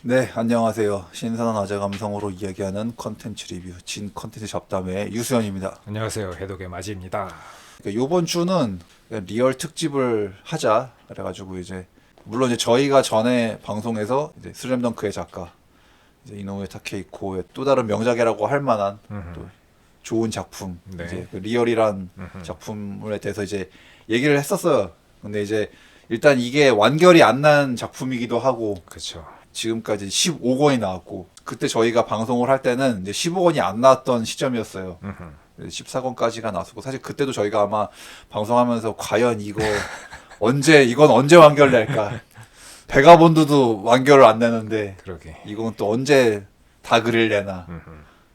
네, 안녕하세요. 신선한 아재 감성으로 이야기하는 컨텐츠 리뷰 진 컨텐츠 잡담의 유수현입니다. 안녕하세요. 해독의 마지입니다. 그러니까 이번 주는 리얼 특집을 하자 그래가지고 이제 물론 이제 저희가 전에 방송에서 이제 슬램덩크의 작가 이제 이노우에 타케이코의 또 다른 명작이라고 할 만한 또 좋은 작품 네. 이제 그 리얼이란 작품에 대해서 이제 얘기를 했었어요. 근데 이제 일단 이게 완결이 안 난 작품이기도 하고 그렇죠. 지금까지 15권이 나왔고 그때 저희가 방송을 할 때는 이제 15권이 안 나왔던 시점이었어요. 14권까지가 나왔고 사실 그때도 저희가 아마 방송하면서 과연 이건 언제 완결 낼까? 베가본드도 완결을 안 내는데 그러게. 이건 또 언제 다 그릴래나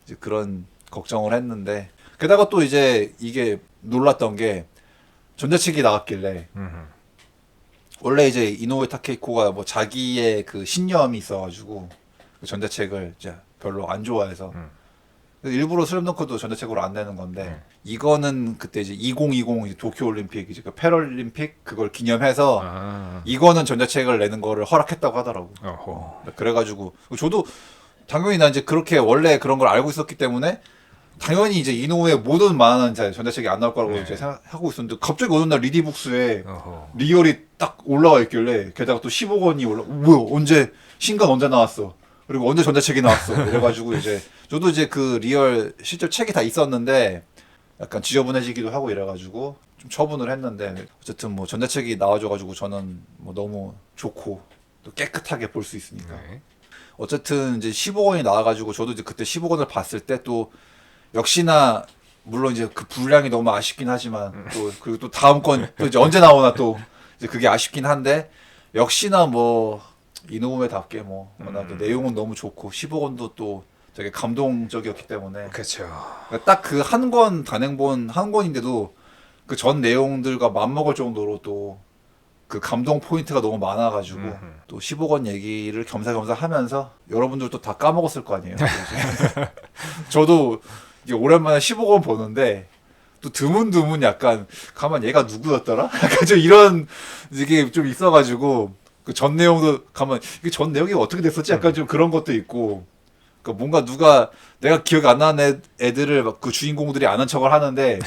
이제 그런 걱정을 했는데 게다가 또 이제 이게 놀랐던 게 전자책이 나왔길래 원래 이제 이노우에 타케이코가 뭐 자기의 그 신념이 있어가지고 그 전자책을 이제 별로 안 좋아해서 그래서 일부러 슬램덩크도 전자책으로 안 내는 건데 이거는 그때 이제 2020 이제 도쿄올림픽 이제 그 패럴림픽 그걸 기념해서 이거는 전자책을 내는 거를 허락했다고 하더라고. 어허. 그래가지고 저도 당연히 나 이제 그렇게 원래 그런 걸 알고 있었기 때문에 당연히 이제 이노우의 모든 만화는 이제 전자책이 안 나올 거라고 네. 이제 생각하고 있었는데 갑자기 어느 날 리디북스에 어허. 리얼이 딱 올라와 있길래 게다가 또 15권이 뭐야 언제 신간 언제 나왔어 그리고 언제 전자책이 나왔어 이래가지고 이제 저도 이제 그 리얼 실제 책이 다 있었는데 약간 지저분해지기도 하고 이래가지고 좀 처분을 했는데 어쨌든 뭐 전자책이 나와줘가지고 저는 뭐 너무 좋고 또 깨끗하게 볼 수 있으니까 네. 어쨌든 이제 15권이 나와가지고 저도 이제 그때 15권을 봤을 때 또 역시나 물론 이제 그 분량이 너무 아쉽긴 하지만 또 그리고 또 다음 건 또 이제 언제 나오나 또 이제 그게 아쉽긴 한데 역시나 뭐 이노우에답게 뭐 워낙 또 내용은 너무 좋고 15권도 또 되게 감동적이었기 때문에 그렇죠. 딱 그 한 권 단행본 한 권인데도 그 전 내용들과 맞먹을 정도로 또 그 감동 포인트가 너무 많아가지고 또 15권 얘기를 겸사겸사 하면서 여러분들도 다 까먹었을 거 아니에요. 저도 이게 오랜만에 15권 보는데 또 드문드문 약간 가만 얘가 누구였더라? 약간 좀 이런 이게 좀 있어가지고 그 전 내용도 가만 이게 전 내용이 어떻게 됐었지? 약간 좀 그런 것도 있고 그 뭔가 누가 내가 기억 안 나는 애들을 막 그 주인공들이 아는 척을 하는데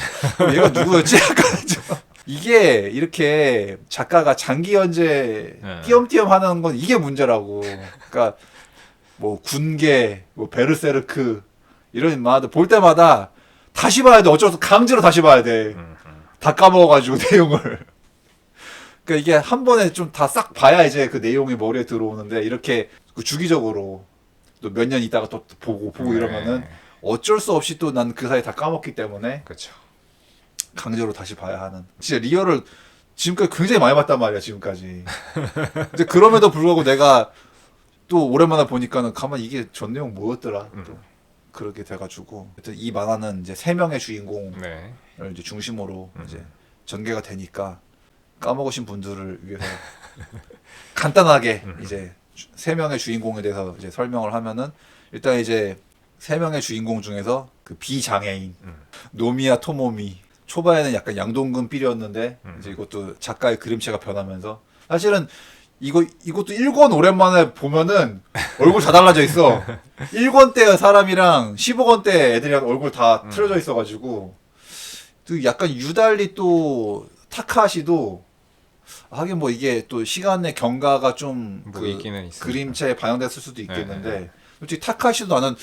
얘가 누구였지? 약간 좀 이게 이렇게 작가가 장기 연재 네. 띄엄띄엄 하는 건 이게 문제라고. 그러니까 뭐 군계, 뭐 베르세르크 이런 만화들 볼 때마다 다시 봐야 돼. 어쩔 수 없어 강제로 다시 봐야 돼. 다 까먹어가지고 내용을. 그러니까 이게 한 번에 좀 다 싹 봐야 이제 그 내용이 머리에 들어오는데 이렇게 그 주기적으로 또 몇 년 있다가 또 보고 이러면은 어쩔 수 없이 또 난 그 사이 다 까먹기 때문에 그렇죠. 강제로 다시 봐야 하는. 진짜 리얼을 지금까지 굉장히 많이 봤단 말이야 지금까지. 이제 그럼에도 불구하고 내가 또 오랜만에 보니까는 가만 이게 전 내용 뭐였더라. 또 그렇게 돼가지고 하여튼 이 만화는 이제 세 명의 주인공을 네. 이제 중심으로 이제 전개가 되니까 까먹으신 분들을 위해서 간단하게 이제 세 명의 주인공에 대해서 이제 설명을 하면은 일단 이제 세 명의 주인공 중에서 그 비장애인 노미야 토모미 초반에는 약간 양동근 삘이었는데 이제 이것도 작가의 그림체가 변하면서 사실은 이것도 1권 오랜만에 보면은 얼굴 다 달라져 있어. 1권 때 사람이랑 15권 때 애들이랑 얼굴 다 틀어져 있어가지고 또 약간 유달리 또 타카시도 하긴 뭐 이게 또 시간의 경과가 좀 뭐 그 있기는 있으니까. 그림체에 반영됐을 수도 있겠는데 네. 솔직히 타카시도 나는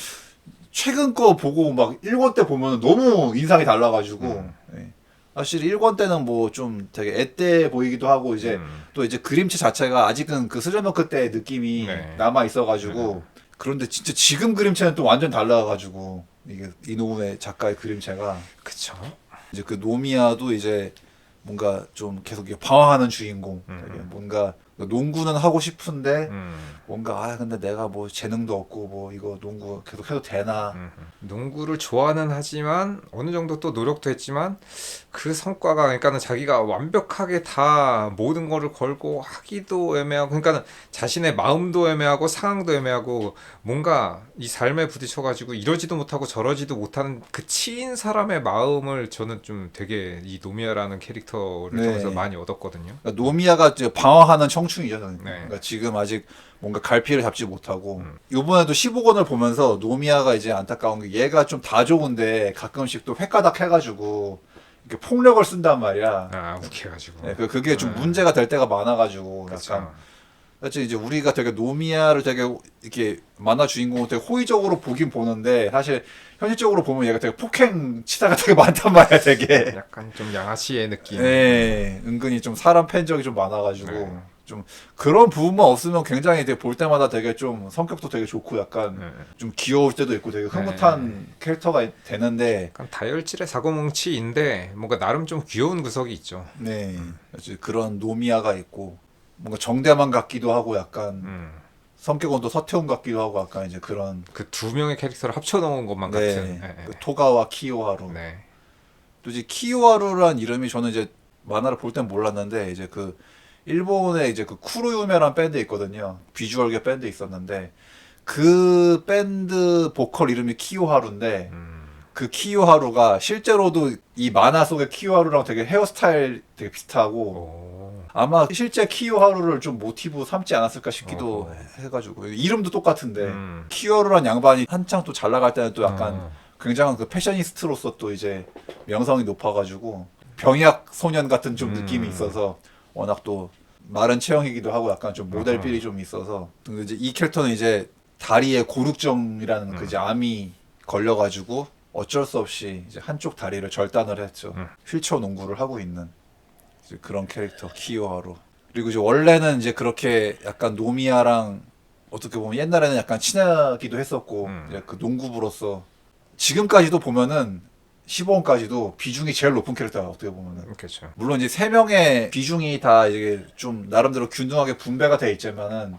최근 거 보고 막 1권 때 보면 너무 인상이 달라가지고 예. 사실 1권 때는 뭐 좀 되게 앳돼 보이기도 하고 이제 또 이제 그림체 자체가 아직은 그 슬램덩크 때 느낌이 네. 남아 있어가지고 그런데 진짜 지금 그림체는 또 완전 달라가지고 이게 이노우의 작가의 그림체가 그렇죠. 이제 그 노미야도 이제 뭔가 좀 계속 이게 방황하는 주인공. 되게 뭔가 농구는 하고 싶은데 뭔가 근데 내가 뭐 재능도 없고 뭐 이거 농구 계속 해도 되나? 농구를 좋아는 하지만 어느 정도 또 노력도 했지만 그 성과가 그러니까는 자기가 완벽하게 다 모든 거를 걸고 하기도 애매하고 그러니까는 자신의 마음도 애매하고 상황도 애매하고 뭔가 이 삶에 부딪혀가지고 이러지도 못하고 저러지도 못하는 그 치인 사람의 마음을 저는 좀 되게 이 노미야라는 캐릭터를 네. 통해서 많이 얻었거든요. 그러니까 노미야가 이제 방황하는 청춘이죠. 네. 그러니까 지금 아직 뭔가 갈피를 잡지 못하고 이번에도 15권을 보면서 노미야가 이제 안타까운 게 얘가 좀 다 좋은데 가끔씩 또 획가닥 해가지고 이렇게 폭력을 쓴단 말이야. 아, 욱해가지고. 네, 그게 좀 문제가 될 때가 많아가지고 그쵸. 약간 사실 이제 우리가 되게 노미야를 되게 이렇게 만화 주인공을 되게 호의적으로 보긴 보는데 사실 현실적으로 보면 얘가 되게 폭행 치사가 되게 많단 말이야, 되게. 약간 좀 양아치의 느낌. 네, 은근히 좀 사람 팬적이 좀 많아가지고 네. 좀 그런 부분만 없으면 굉장히 되게 볼 때마다 되게 좀 성격도 되게 좋고 약간 네. 좀 귀여울 때도 있고 되게 흐뭇한 캐릭터가 되는데 약간 다혈질의 사고뭉치인데 뭔가 나름 좀 귀여운 구석이 있죠. 네, 그래서 그런 노미야가 있고 뭔가 정대만 같기도 하고 약간 음. 성격은 또 서태웅 같기도 하고 약간 이제 그런 그 두 명의 캐릭터를 합쳐놓은 것만 네, 같은. 네. 그 토가와 키요하루. 네. 또 이제 키요하루란 이름이 저는 이제 만화를 볼 땐 몰랐는데 이제 그 일본에 이제 그 쿠로유메란 밴드 있거든요. 비주얼계 밴드 있었는데 그 밴드 보컬 이름이 키요하루인데 그 키요하루가 실제로도 이 만화 속의 키요하루랑 되게 헤어스타일 되게 비슷하고 오. 아마 실제 키요하루를 좀 모티브 삼지 않았을까 싶기도 해가지고 이름도 똑같은데 키요하루란 양반이 한창 또 잘 나갈 때는 또 약간 굉장한 그 패셔니스트로서 또 이제 명성이 높아가지고 병약 소년 같은 좀 느낌이 있어서 워낙 또 마른 체형이기도 하고 약간 좀 모델빌이 좀 있어서 근데 이제 이 캐릭터는 이제 다리에 고륙정이라는 그 이제 암이 걸려가지고 어쩔 수 없이 이제 한쪽 다리를 절단을 했죠. 휠체어 농구를 하고 있는 이제 그런 캐릭터 키요하루. 그리고 이제 원래는 이제 그렇게 약간 노미야랑 어떻게 보면 옛날에는 약간 친하기도 했었고 이제 그 농구부로서 지금까지도 보면은 15원까지도 비중이 제일 높은 캐릭터야 어떻게 보면은. 그렇죠. 물론 이제 세 명의 비중이 다 이게 좀 나름대로 균등하게 분배가 돼 있지만은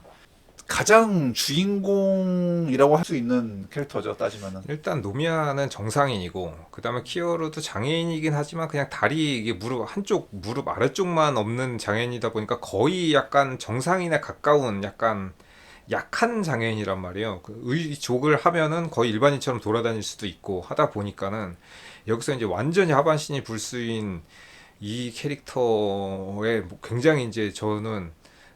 가장 주인공이라고 할 수 있는 캐릭터죠 따지면은. 일단 노미야는 정상인이고 그다음에 키요루도 장애인이긴 하지만 그냥 다리 이게 무릎 아래쪽만 없는 장애인이다 보니까 거의 약간 정상인에 가까운 약간 약한 장애인이란 말이에요. 그 의족을 하면은 거의 일반인처럼 돌아다닐 수도 있고 하다 보니까는 여기서 이제 완전히 하반신이 불수인 이 캐릭터에 굉장히 이제 저는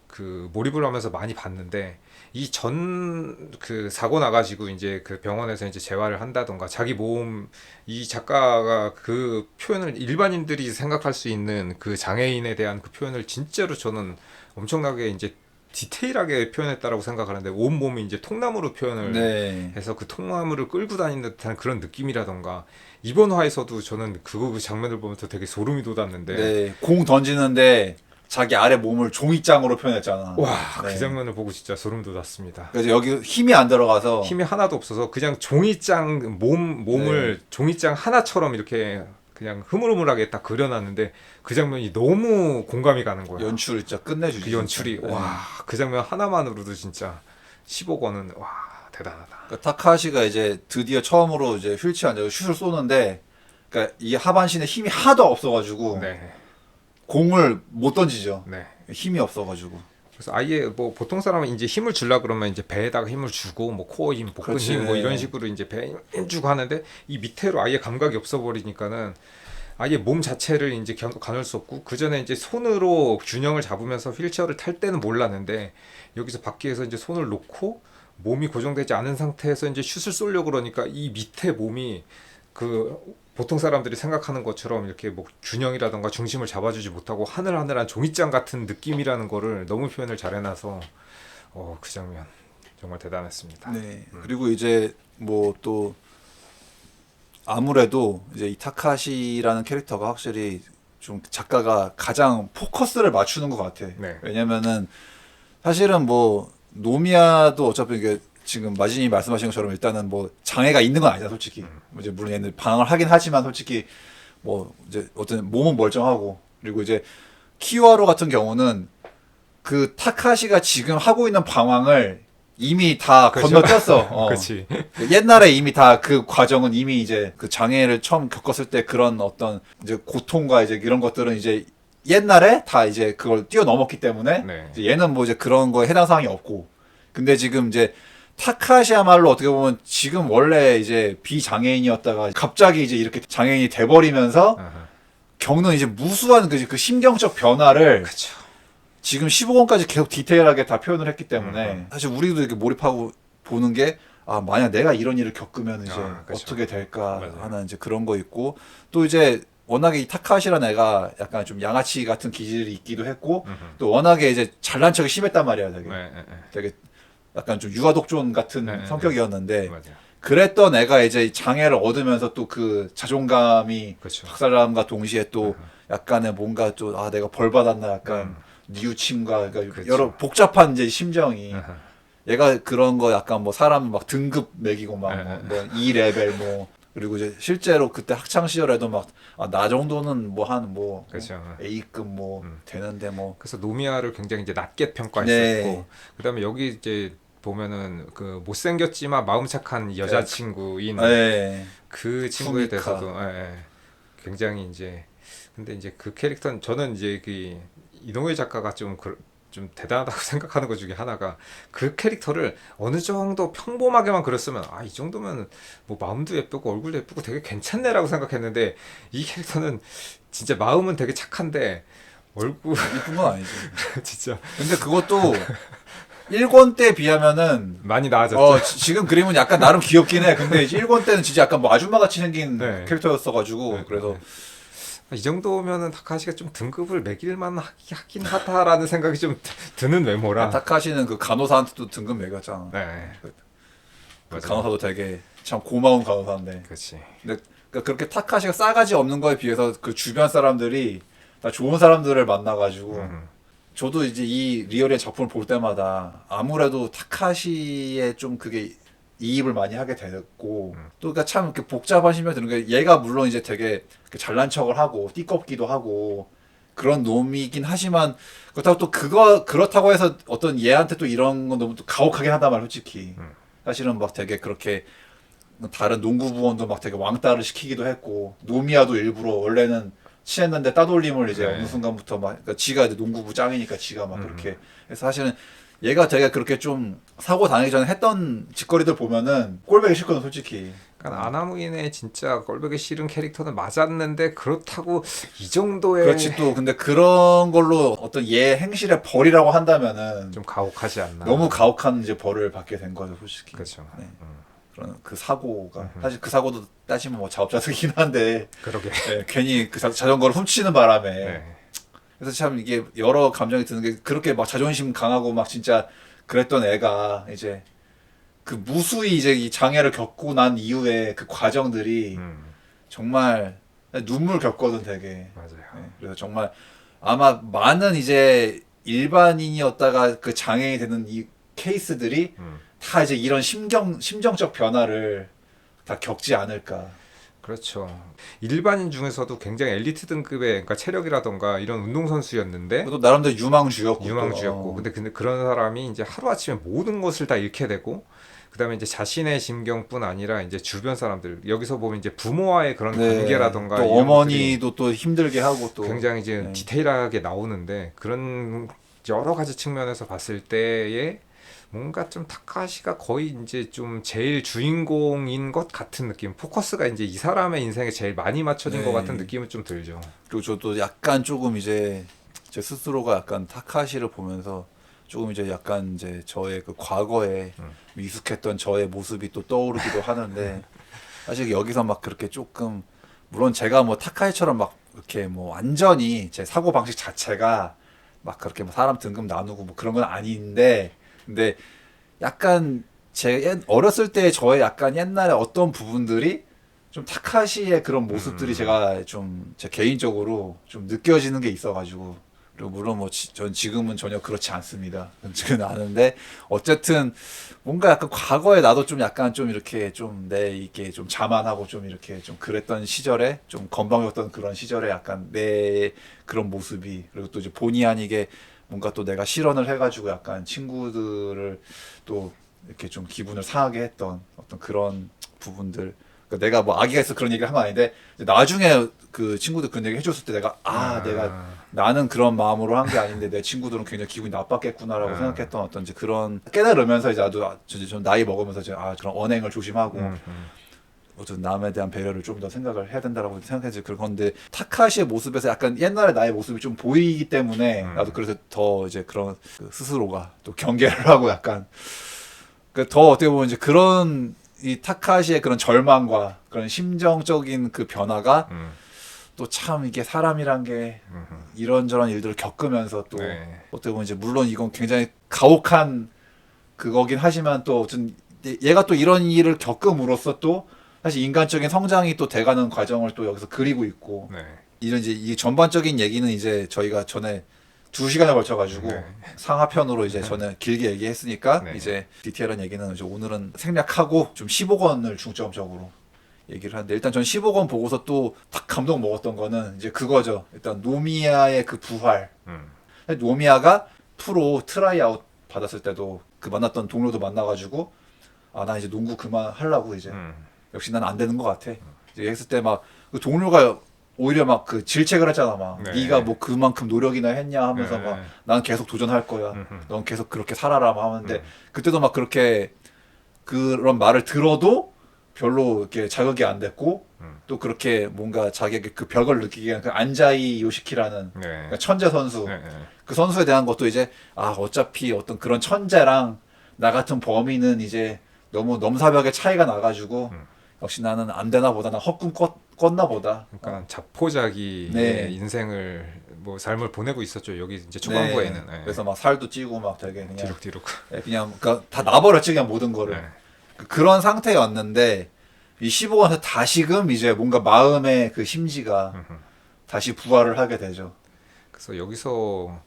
그 몰입을 하면서 많이 봤는데 이 전 그 사고 나가지고 이제 그 병원에서 이제 재활을 한다던가 자기 몸 이 작가가 그 표현을 일반인들이 생각할 수 있는 그 장애인에 대한 그 표현을 진짜로 저는 엄청나게 이제 디테일하게 표현했다라고 생각하는데 온 몸이 이제 통나무로 표현을 네. 해서 그 통나무를 끌고 다니는 듯한 그런 느낌이라던가 이번 화에서도 저는 그 장면을 보면서 되게 소름이 돋았는데 네. 공 던지는데 자기 아래 몸을 종이장으로 표현했잖아. 와, 네. 그 장면을 보고 진짜 소름 돋았습니다. 그래서 여기 힘이 안 들어가서 힘이 하나도 없어서 그냥 종이장 몸을 종이장 하나처럼 이렇게 그냥 흐물흐물하게 딱 그려놨는데 그 장면이 너무 공감이 가는 거야. 연출 진짜 끝내주지. 그 연출이 진짜. 와, 그 장면 하나만으로도 진짜 15권은 와, 대단하다. 그러니까 타카시가 이제 드디어 처음으로 이제 휠체어 앉아서 슛을 쏘는데 그러니까 이 하반신에 힘이 하나도 없어가지고 네. 공을 못 던지죠. 네. 힘이 없어가지고. 그래서 아예 뭐 보통 사람은 이제 힘을 주려 그러면 이제 배에다가 힘을 주고 뭐 코어 힘, 복근 그렇지. 힘 뭐 이런 식으로 이제 배에 힘 주고 하는데 이 밑에로 아예 감각이 없어 버리니까는 아예 몸 자체를 이제 가눌 수 없고 그 전에 이제 손으로 균형을 잡으면서 휠체어를 탈 때는 몰랐는데 여기서 바퀴에서 이제 손을 놓고 몸이 고정되지 않은 상태에서 이제 슛을 쏘려고 그러니까 이 밑에 몸이 그 보통 사람들이 생각하는 것처럼 이렇게 뭐 균형이라던가 중심을 잡아주지 못하고 하늘하늘한 종이장 같은 느낌이라는 거를 너무 표현을 잘 해놔서 그 장면 정말 대단했습니다. 네. 그리고 이제 뭐 또 아무래도 이제 이 타카시라는 캐릭터가 확실히 좀 작가가 가장 포커스를 맞추는 것 같아. 네. 왜냐면은 사실은 뭐 노미야도 어차피 이게 지금 마진이 말씀하신 것처럼 일단은 뭐 장애가 있는 건 아니다 솔직히. 이제 물론 얘는 방황을 하긴 하지만 솔직히 뭐 이제 어떤 몸은 멀쩡하고 그리고 이제 키요하루 같은 경우는 그 타카시가 지금 하고 있는 방황을 이미 다 그렇죠? 건너뛰었어. 그렇지. 옛날에 이미 다 그 과정은 이미 이제 그 장애를 처음 겪었을 때 그런 어떤 이제 고통과 이제 이런 것들은 이제 옛날에 다 이제 그걸 뛰어넘었기 때문에 네. 이제 얘는 뭐 이제 그런 거에 해당 사항이 없고 근데 지금 이제 타카시야말로 어떻게 보면 지금 원래 이제 비장애인이었다가 갑자기 이제 이렇게 장애인이 돼버리면서 겪는 이제 무수한 그 심경적 변화를 그렇죠. 지금 15권까지 계속 디테일하게 다 표현을 했기 때문에 사실 우리도 이렇게 몰입하고 보는 게 만약 내가 이런 일을 겪으면 이제 그쵸. 어떻게 될까 맞아요. 하는 이제 그런 거 있고 또 이제 워낙에 이 타카시라는 애가 약간 좀 양아치 같은 기질이 있기도 했고 또 워낙에 이제 잘난 척이 심했단 말이야 되게 네, 네, 되게 약간 좀 유아독존 같은 네, 성격이었는데 맞아요. 그랬던 애가 이제 장애를 얻으면서 또 그 자존감이 그렇죠. 박살남과 동시에 또 약간의 뭔가 좀 내가 벌 받았나 약간 뉘우침과 그러니까 그쵸. 여러 복잡한 이제 심정이 아하. 얘가 그런 거 약간 뭐 사람 막 등급 매기고 막 네, 뭐 이 레벨 뭐 그리고 이제 실제로 그때 학창 시절에도 막 나 정도는 뭐 한 뭐 그렇죠. A급 뭐 되는데 뭐 그래서 노미아를 굉장히 이제 낮게 평가했었고 네. 그다음에 여기 이제 보면은 그 못생겼지만 마음 착한 여자친구인 네. 그 친구에 후미카. 대해서도 굉장히 이제 근데 이제 그 캐릭터는 저는 이제 그 이동해 작가가 좀 대단하다고 생각하는 것 중에 하나가 그 캐릭터를 어느 정도 평범하게만 그렸으면 이 정도면 뭐 마음도 예쁘고 얼굴도 예쁘고 되게 괜찮네라고 생각했는데 이 캐릭터는 진짜 마음은 되게 착한데 얼굴 이쁜 건 아니지. 진짜 근데 그것도 1권 때 비하면은 많이 나아졌죠. 지금 그림은 약간 나름 귀엽긴 해. 근데 이제 1권 때는 진짜 약간 뭐 아줌마 같이 생긴 네. 캐릭터였어가지고 네, 그래서 이 정도면은 타카시가 좀 등급을 매길만 하긴 하다라는 생각이 좀 드는 외모라. 타카시는 그 간호사한테도 등급 매겼잖아. 네. 그 맞아요. 간호사도 되게 참 고마운 간호사인데. 그렇지. 근데 그러니까 그렇게 타카시가 싸가지 없는 거에 비해서 그 주변 사람들이 다 좋은 사람들을 만나가지고 저도 이제 이 리얼의 작품을 볼 때마다 아무래도 타카시의 좀 그게 이입을 많이 하게 됐고 또 그러니까 참 이렇게 복잡한 심정이 드는 게 얘가 물론 이제 되게 잘난 척을 하고 띠껍기도 하고 그런 놈이긴 하지만 그렇다고 또 그렇다고 해서 어떤 얘한테 또 이런 건 너무 또 가혹하긴 하단 말이야 솔직히 사실은 막 되게 그렇게 다른 농구 부원도 막 되게 왕따를 시키기도 했고 노미야도 일부러 원래는 취했는데 따돌림을 이제 네. 어느 순간부터 막 그러니까 지가 이제 농구부 짱이니까 지가 막 그렇게 해서 사실은 얘가 되게 그렇게 좀 사고 당하기 전에 했던 짓거리들 보면은 꼴보기 싫거든 솔직히. 그러니까 아나무인의 진짜 꼴보기 싫은 캐릭터는 맞았는데 그렇다고 이 정도의 그렇지 또 근데 그런 걸로 어떤 얘 행실의 벌이라고 한다면은 좀 가혹하지 않나. 너무 가혹한 이제 벌을 받게 된 거죠 솔직히. 그렇죠. 네. 그런 그 사고가 사실 그 사고도 따지면 뭐 자업자득이긴 한데 그러게. 네, 괜히 그 자전거를 훔치는 바람에 네. 그래서 참 이게 여러 감정이 드는 게 그렇게 막 자존심 강하고 막 진짜 그랬던 애가 이제 그 무수히 이제 이 장애를 겪고 난 이후에 그 과정들이 정말 눈물 겪거든 되게. 맞아요. 네, 그래서 정말 아마 많은 이제 일반인이었다가 그 장애인이 되는 이 케이스들이 다 이제 이런 심정적 변화를 다 겪지 않을까. 그렇죠. 일반인 중에서도 굉장히 엘리트 등급의 그러니까 체력이라던가 이런 운동선수였는데 또 나름대로 유망주였고. 유망주였고 또. 근데 그런 사람이 이제 하루아침에 모든 것을 다 잃게 되고 그다음에 이제 자신의 심경뿐 아니라 이제 주변 사람들 여기서 보면 이제 부모와의 그런 네, 관계라던가 또 이런 어머니도 또 힘들게 하고 또 굉장히 이제 네. 디테일하게 나오는데 그런 여러 가지 측면에서 봤을 때에 뭔가 좀 타카시가 거의 이제 좀 제일 주인공인 것 같은 느낌. 포커스가 이제 이 사람의 인생에 제일 많이 맞춰진 네. 것 같은 느낌은 좀 들죠. 그리고 저도 약간 조금 이제 제 스스로가 약간 타카시를 보면서 조금 이제 약간 이제 저의 그 과거에 미숙했던 저의 모습이 또 떠오르기도 하는데 사실 여기서 막 그렇게 조금 물론 제가 뭐 타카시처럼 막 이렇게 뭐 완전히 제 사고 방식 자체가 막 그렇게 뭐 사람 등급 나누고 뭐 그런 건 아닌데 근데 약간 제 어렸을 때 저의 약간 옛날에 어떤 부분들이 좀 타카시의 그런 모습들이 제가 좀 제 개인적으로 좀 느껴지는 게 있어가지고 그리고 물론 뭐 전 지금은 전혀 그렇지 않습니다. 지금 아는데 어쨌든 뭔가 약간 과거에 나도 좀 약간 좀 이렇게 좀 내 이게 좀 자만하고 좀 이렇게 좀 그랬던 시절에 좀 건방졌던 그런 시절에 약간 내 그런 모습이 그리고 또 이제 본의 아니게 뭔가 또 내가 실언을 해가지고 약간 친구들을 또 이렇게 좀 기분을 상하게 했던 어떤 그런 부분들. 그러니까 내가 뭐 악의가 있어 그런 얘기를 한 건 아닌데 나중에 그 친구들 그런 얘기 해줬을 때 내가 내가 나는 그런 마음으로 한 게 아닌데 내 친구들은 굉장히 기분이 나빴겠구나라고 생각했던 어떤 이제 그런 깨달으면서 이제 나도 좀 나이 먹으면서 이제 그런 언행을 조심하고 어쨌든 남에 대한 배려를 좀 더 생각을 해야 된다라고 생각해지. 그런데 타카시의 모습에서 약간 옛날의 나의 모습이 좀 보이기 때문에 나도 그래서 더 이제 그런 그 스스로가 또 경계를 하고 약간 더 어떻게 보면 이제 그런 이 타카시의 그런 절망과 그런 심정적인 그 변화가 또 참 이게 사람이란 게 이런저런 일들을 겪으면서 또 네. 어떻게 보면 이제 물론 이건 굉장히 가혹한 그거긴 하지만 또 어쨌든 얘가 또 이런 일을 겪음으로써 또 사실 인간적인 성장이 또 돼가는 과정을 또 여기서 그리고 있고 네. 이런 이제 이 전반적인 얘기는 이제 저희가 전에 2시간에 걸쳐가지고 네. 상하편으로 이제 전에 길게 얘기했으니까 네. 이제 디테일한 얘기는 이제 오늘은 생략하고 좀 15권을 중점적으로 얘기를 하는데 일단 전 15권 보고서 또 딱 감동 먹었던 거는 이제 그거죠. 일단 노미야의 그 부활. 노미야가 프로 트라이아웃 받았을 때도 그 만났던 동료도 만나가지고 아 나 이제 농구 그만하려고 이제 역시 난 안 되는 것 같아. 이제 했을 때 막 그 동료가 오히려 막 그 질책을 했잖아. 막 네. 네가 뭐 그만큼 노력이나 했냐 하면서 네. 막 난 계속 도전할 거야. 넌 계속 그렇게 살아라 막 하는데 그때도 막 그렇게 그런 말을 들어도 별로 이렇게 자극이 안 됐고 또 그렇게 뭔가 자기에게 그 벽을 느끼게 한 그 안자이 요시키라는 네. 그러니까 천재 선수 네. 그 선수에 대한 것도 이제 아 어차피 어떤 그런 천재랑 나 같은 범인은 이제 너무 넘사벽의 차이가 나가지고 역시 나는 안 되나 보다 나 헛꿈 꿨나 보다. 그러니까 자포자기의 네. 인생을 뭐 삶을 보내고 있었죠. 여기 이제 초반부에는. 네. 그래서 막 살도 찌고 막 되게 그냥 뒤룩뒤룩. 그냥 그러니까 다 놔버렸지 그냥 모든 거를. 네. 그런 상태였는데 이 15권에서 다시금 이제 뭔가 마음의 그 심지가 다시 부활을 하게 되죠. 그래서 여기서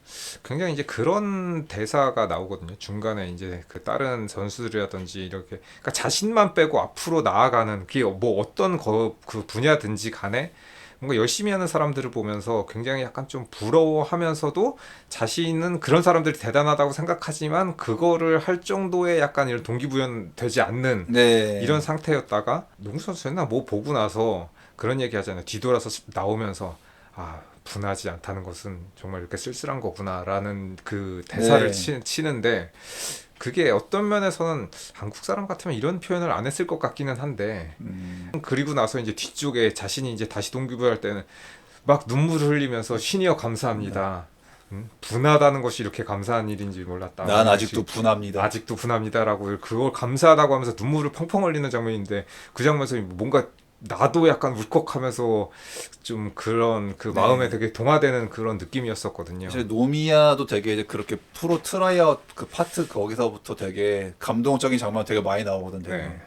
굉장히 이제 그런 대사가 나오거든요. 중간에 이제 그 다른 선수들이라든지 이렇게 그러니까 자신만 빼고 앞으로 나아가는 그게 뭐 어떤 그 분야든지 간에 뭔가 열심히 하는 사람들을 보면서 굉장히 약간 좀 부러워하면서도 자신은 그런 사람들이 대단하다고 생각하지만 그거를 할 정도의 약간 이런 동기부여 되지 않는 네. 이런 상태였다가 농구 선수였나 뭐 보고 나서 그런 얘기 하잖아요. 뒤돌아서 나오면서 아 분하지 않다는 것은 정말 이렇게 쓸쓸한 거구나라는 그 대사를 네. 치는데 그게 어떤 면에서는 한국 사람 같으면 이런 표현을 안 했을 것 같기는 한데 그리고 나서 이제 뒤쪽에 자신이 이제 다시 동기부여할 때는 막 눈물을 흘리면서 신이여 감사합니다. 분하다는 것이 이렇게 감사한 일인지 몰랐다. 난 아직도 분합니다. 아직도 분합니다라고 그걸 감사하다고 하면서 눈물을 펑펑 흘리는 장면인데 그 장면에서 뭔가 나도 약간 울컥하면서 좀 그런 그 마음에 되게 동화되는 그런 느낌이었었거든요. 사실 노미야도 되게 이제 그렇게 프로 트라이아웃 그 파트 거기서부터 되게 감동적인 장면 되게 많이 나오거든. 되게. 네.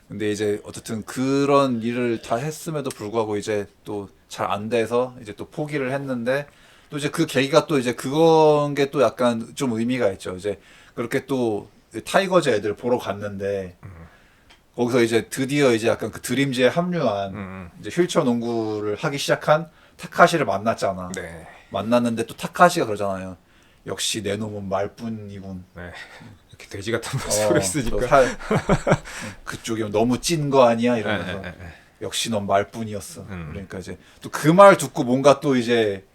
근데 이제 어쨌든 그런 일을 다 했음에도 불구하고 이제 또 잘 안 돼서 이제 또 포기를 했는데 또 이제 그 계기가 또 이제 그건 게 또 약간 좀 의미가 있죠. 이제 그렇게 또 타이거즈 애들 보러 갔는데 거기서 이제 드디어 이제 약간 그 드림즈에 합류한 이제 휠체어 농구를 하기 시작한 타카시를 만났잖아. 네. 만났는데 또 타카시가 그러잖아요. 역시 내 놈은 말뿐이군. 네. 이렇게 돼지 같은 모습을 또 쓰니까. 그쪽이 너무 찐 거 아니야 이러면서 네. 역시 넌 말뿐이었어. 그러니까 이제 또 그 말 듣고 뭔가 또 이제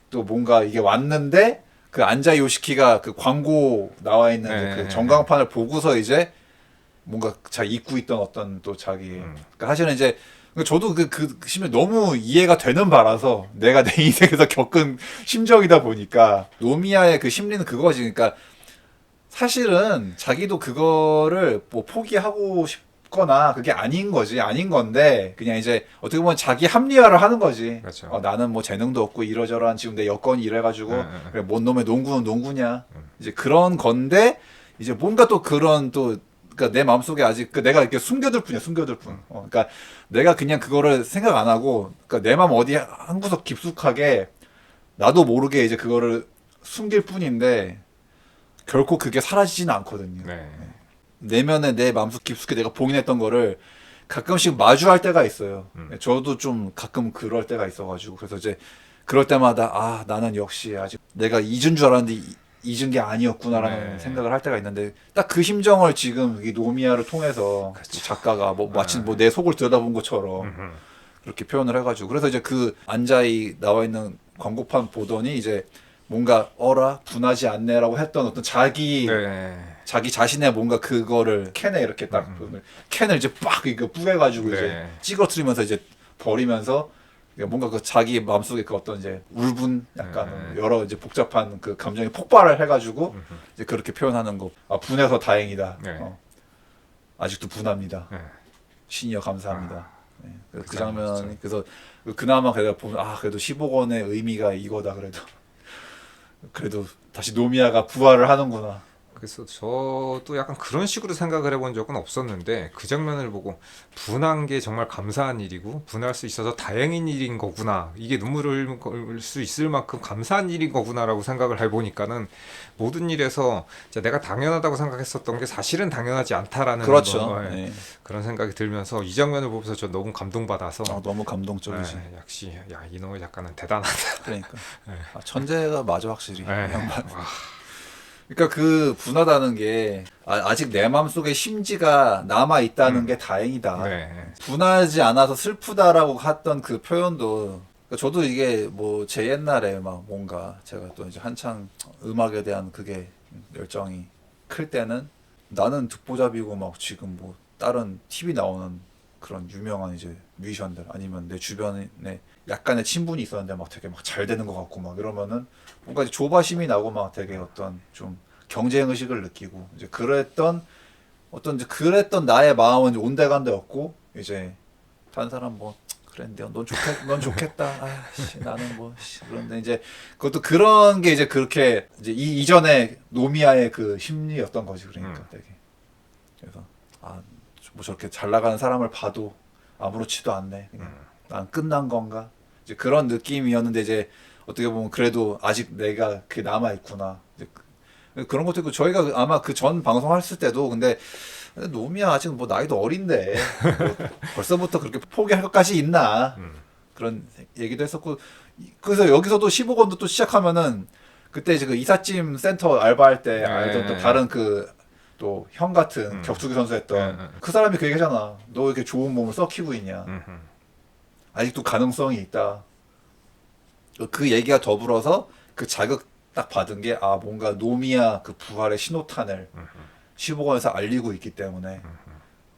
또 뭔가 이게 왔는데 그 안자 요시키가 그 광고 나와 있는 그 전광판을 보고서 이제 뭔가 자기 잊고 있던 어떤 또 자기 그러니까 사실은 이제 저도 그 심지어 너무 이해가 되는 바라서 내가 내 인생에서 겪은 심정이다 보니까 노미야의 그 심리는 그거지. 그러니까 사실은 자기도 그거를 뭐 포기하고 싶거나 그게 아닌 거지. 아닌 건데 그냥 이제 어떻게 보면 자기 합리화를 하는 거지. 그렇죠. 나는 뭐 재능도 없고 이러저러한 지금 내 여건이 이래가지고 그래, 뭔 놈의 농구는 농구냐. 이제 그런 건데 이제 뭔가 또 그런 또 그러니까 내 마음속에 아직 그 내가 이렇게 숨겨둘 뿐이야. 숨겨둘 뿐. 그러니까 내가 그냥 그거를 생각 안 하고 그러니까 내 마음 어디 한 구석 깊숙하게 나도 모르게 이제 그거를 숨길 뿐인데 결코 그게 사라지지는 않거든요. 네. 내면에 내 마음속 깊숙이 내가 봉인했던 거를 가끔씩 마주할 때가 있어요. 저도 좀 가끔 그럴 때가 있어가지고 그래서 이제 그럴 때마다 아 나는 역시 아직 내가 잊은 줄 알았는데 잊은 게 아니었구나라는 네. 생각을 할 때가 있는데 딱 그 심정을 지금 이 노미야를 통해서 그렇죠. 작가가 뭐 마치 뭐 내 속을 들여다본 것처럼 그렇게 표현을 해가지고 그래서 이제 그 안자이 나와 있는 광고판 보더니 이제 뭔가 어라 분하지 않네라고 했던 어떤 자기 네. 자기 자신의 뭔가 그거를 캔에 이렇게 딱 캔을 이제 빡 이거 뿌개가지고 이제 네. 찌그러뜨리면서 이제 버리면서 뭔가 그 자기 마음속에 그 어떤 이제 울분 약간 여러 이제 복잡한 그 감정이 폭발을 해가지고 이제 그렇게 표현하는 거. 아 분해서 다행이다. 네. 아직도 분합니다. 네. 신이여 감사합니다. 네. 그 그 장면이 장면 그래서 그나마 그래도 보면 아 그래도 10억 원의 의미가 이거다 그래도 다시 노미야가 부활을 하는구나. 그래서 저도 약간 그런 식으로 생각을 해본 적은 없었는데 그 장면을 보고 분한 게 정말 감사한 일이고 분할 수 있어서 다행인 일인 거구나. 이게 눈물을 흘릴 수 있을 만큼 감사한 일인 거구나라고 생각을 해보니까는 모든 일에서 진짜 내가 당연하다고 생각했었던 게 사실은 당연하지 않다라는 그렇죠. 거, 네. 그런 생각이 들면서 이 장면을 보면서 저 너무 감동받아서 너무 감동적이지. 역시 야 이노우에 작가는 대단하다. 그러니까 아, 천재가 맞아 확실히. 네. 이 양반. 그러니까 그 분하다는 게 아직 내 마음속에 심지가 남아 있다는 게 다행이다. 네. 분하지 않아서 슬프다라고 했던 그 표현도 그러니까 저도 이게 뭐 제 옛날에 막 뭔가 제가 또 이제 한창 음악에 대한 그게 열정이 클 때는 나는 듣보잡이고 막 지금 뭐 다른 TV 나오는 그런 유명한 이제 뮤지션들 아니면 내 주변에 약간의 친분이 있었는데 막 되게 막 잘 되는 것 같고 막 이러면은 뭔가 이제 조바심이 나고 막 되게 어떤 좀 경쟁 의식을 느끼고 이제 그랬던 어떤 이제 그랬던 나의 마음은 이제 온데간데였고 이제 다른 사람 뭐 그랬는데 넌 좋겠다. 아씨 나는 뭐 그런데 이제 그것도 그런 게 이제 그렇게 이제 이전에 노미야의 그 심리였던 거지 그러니까 되게 그래서 뭐 저렇게 잘 나가는 사람을 봐도 아무렇지도 않네. 그냥 난 끝난 건가? 이제 그런 느낌이었는데 이제 어떻게 보면 그래도 아직 내가 그게 남아 있구나. 이제 그런 것도 있고 저희가 아마 그 전 방송했을 때도 근데 노미야 아직 뭐 나이도 어린데 뭐 벌써부터 그렇게 포기할 것까지 있나 그런 얘기도 했었고 그래서 여기서도 15억 원도 또 시작하면은 그때 이제 그 이삿짐 센터 알바할 때 알던 또 다른 그 또 형 같은 격투기 선수 했던 그 사람이 그 얘기하잖아. 너 이렇게 좋은 몸을 썩히고 있냐. 아직도 가능성이 있다. 그 얘기가 더불어서 그 자극 딱 받은 게 뭔가 노미야 그 부활의 신호탄을 15억 원에서 알리고 있기 때문에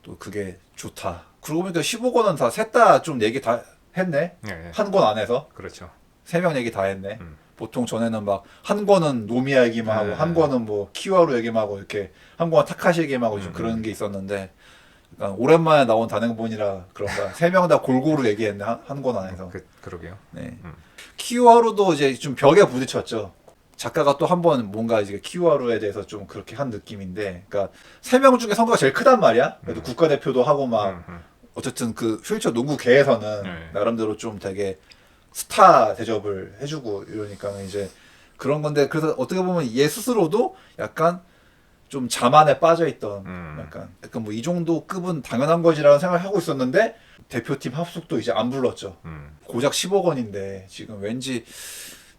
또 그게 좋다. 그러고 보니까 15억 원은 다 셋 다 좀 얘기 다 했네. 네. 한 권 안에서 그렇죠. 3명 얘기 다 했네. 보통 전에는 막 한 권은 노미야 얘기만 하고 한 권은 뭐 키와루 얘기만 하고 이렇게 한 권은 타카시 얘기만 하고 좀 그런 게 있었는데 그러니까 오랜만에 나온 단행본이라 그런가 3명 다 골고루 얘기했네 한 권 안에서. 그러게요. 네. 키와루도 이제 좀 벽에 부딪혔죠. 작가가 또 한 번 뭔가 이제 키와루에 대해서 좀 그렇게 한 느낌인데, 그러니까 3명 중에 성과가 제일 크단 말이야. 그래도 국가대표도 하고 막 어쨌든 그 휠체어 농구계에서는 나름대로 좀 되게 스타 대접을 해주고 이러니까 이제 그런 건데 그래서 어떻게 보면 얘 스스로도 약간 좀 자만에 빠져있던 약간 뭐 이 정도 급은 당연한 거지라는 생각을 하고 있었는데 대표팀 합숙도 이제 안 불렀죠. 고작 10억 원인데 지금 왠지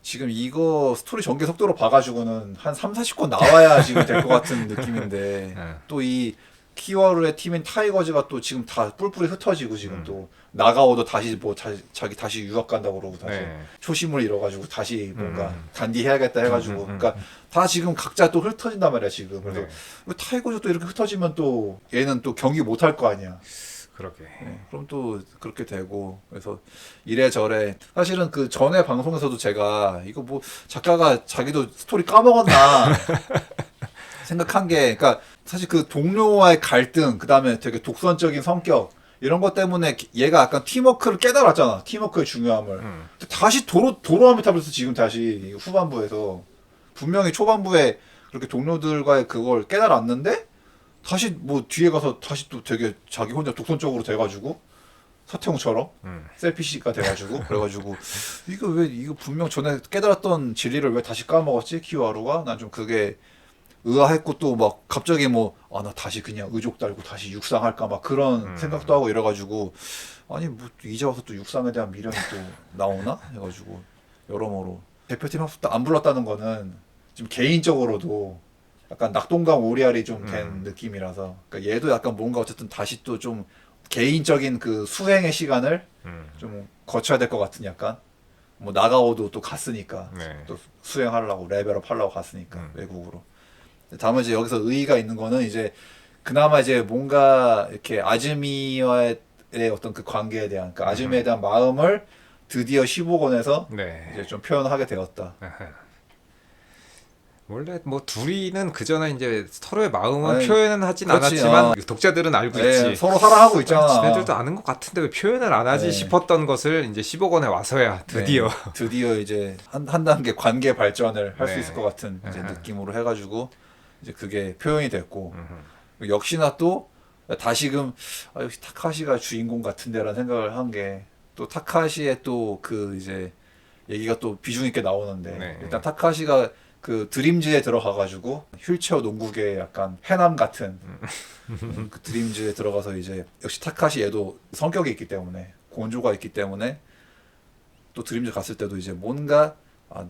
지금 이거 스토리 전개 속도로 봐가지고는 한 3, 40권 나와야 지금 될 것 같은 느낌인데 또 이 키와루의 팀인 타이거즈가 또 지금 다 뿔뿔이 흩어지고 지금 또 나가오도 다시 뭐 자기 다시 유학 간다고 그러고 다시 초심을 잃어가지고 다시 뭔가 단디해야겠다 해가지고 그러니까 다 지금 각자 또 흩어진단 말이야 지금. 그래서 타이거즈 또 이렇게 흩어지면 또 얘는 또 경기 못 할 거 아니야. 그러게. 그럼 또 그렇게 되고 그래서 이래저래 사실은 그 전에 방송에서도 제가 이거 뭐 작가가 자기도 스토리 까먹었나 생각한 게 그러니까 사실 그 동료와의 갈등 그다음에 되게 독선적인 성격 이런 것 때문에 얘가 약간 팀워크를 깨달았잖아. 팀워크의 중요함을. 다시 도로함이 타면서 지금 다시 후반부에서 분명히 초반부에 그렇게 동료들과의 그걸 깨달았는데 다시 뭐 뒤에 가서 다시 또 되게 자기 혼자 독선적으로 돼가지고 서태웅처럼 셀피시가 돼가지고 그래가지고 이거 분명 전에 깨달았던 진리를 왜 다시 까먹었지 키와루가 난 좀 그게 의아했고 또 막 갑자기 뭐 나 다시 그냥 의족 달고 다시 육상할까 막 그런 생각도 하고 이래가지고 아니 뭐 이제 와서 또 육상에 대한 미련이 또 나오나 해가지고 여러모로 대표팀 합숙도 안 불렀다는 거는 좀 개인적으로도 약간 낙동강 오리알이 좀 된 느낌이라서 그러니까 얘도 약간 뭔가 어쨌든 다시 또 좀 개인적인 그 수행의 시간을 좀 거쳐야 될 것 같은 약간 뭐 나가오도 또 갔으니까 또 수행하려고 레벨업 하려고 갔으니까 외국으로 다만 이제 여기서 의의가 있는 거는 이제 그나마 이제 뭔가 이렇게 아즈미와의 어떤 그 관계에 대한 그 아즈미에 대한 마음을 드디어 15권에서 네. 이제 좀 표현하게 되었다. 원래 뭐 둘이는 그 전에 이제 서로의 마음은 아니, 표현은 하진 그렇지, 않았지만 독자들은 알고 네, 있지. 서로 사랑하고 있잖아. 지네들도 아는 것 같은데 왜 표현을 안 하지 네. 싶었던 것을 이제 15권에 와서야 드디어 네, 드디어 이제 한 단계 관계 발전을 할 수 네. 있을 것 같은 이제 아하. 느낌으로 해가지고 이제 그게 표현이 됐고 역시나 또 다시금 역시 타카시가 주인공 같은데라는 생각을 한 게 또 타카시의 또 그 이제 얘기가 또 비중 있게 나오는데 네. 일단 타카시가 그 드림즈에 들어가가지고 휠체어 농구계의 약간 해남 같은 그 드림즈에 들어가서 이제 역시 타카시 얘도 성격이 있기 때문에 고온조가 있기 때문에 또 드림즈 갔을 때도 이제 뭔가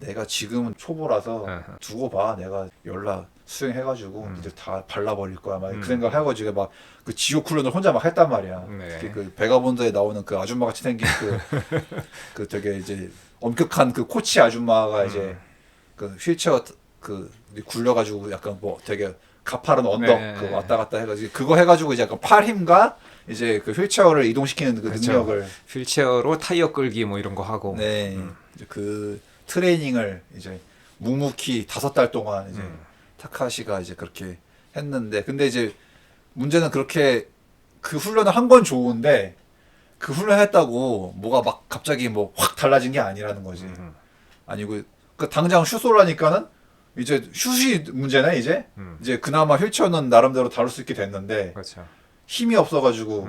내가 지금은 초보라서 아하. 두고 봐 내가 연락 수행해가지고 이제 다 발라버릴 거야 막 그 생각을 해가지고 막 그 지옥 훈련을 혼자 막 했단 말이야. 네. 특히 그 베가본드에 나오는 그 아줌마 같이 생긴 그 되게 이제 엄격한 그 코치 아줌마가 이제 그 휠체어 그 굴려가지고 약간 뭐 되게 가파른 언덕 네. 그 왔다 갔다 해가지고 그거 해가지고 이제 약간 팔 힘과 이제 그 휠체어를 이동시키는 그 그렇죠. 능력을 휠체어로 타이어 끌기 뭐 이런 거 하고 네 이제 그 트레이닝을 이제 묵묵히 5달 동안 이제 타카시가 이제 그렇게 했는데 근데 이제 문제는 그렇게 그 훈련을 한 건 좋은데 그 훈련했다고 뭐가 막 갑자기 뭐 확 달라진 게 아니라는 거지. 아니고 그 당장 슛 쏠라니까는 이제 슛이 문제네 이제. 이제 그나마 휠체어는 나름대로 다룰 수 있게 됐는데 그렇죠. 힘이 없어가지고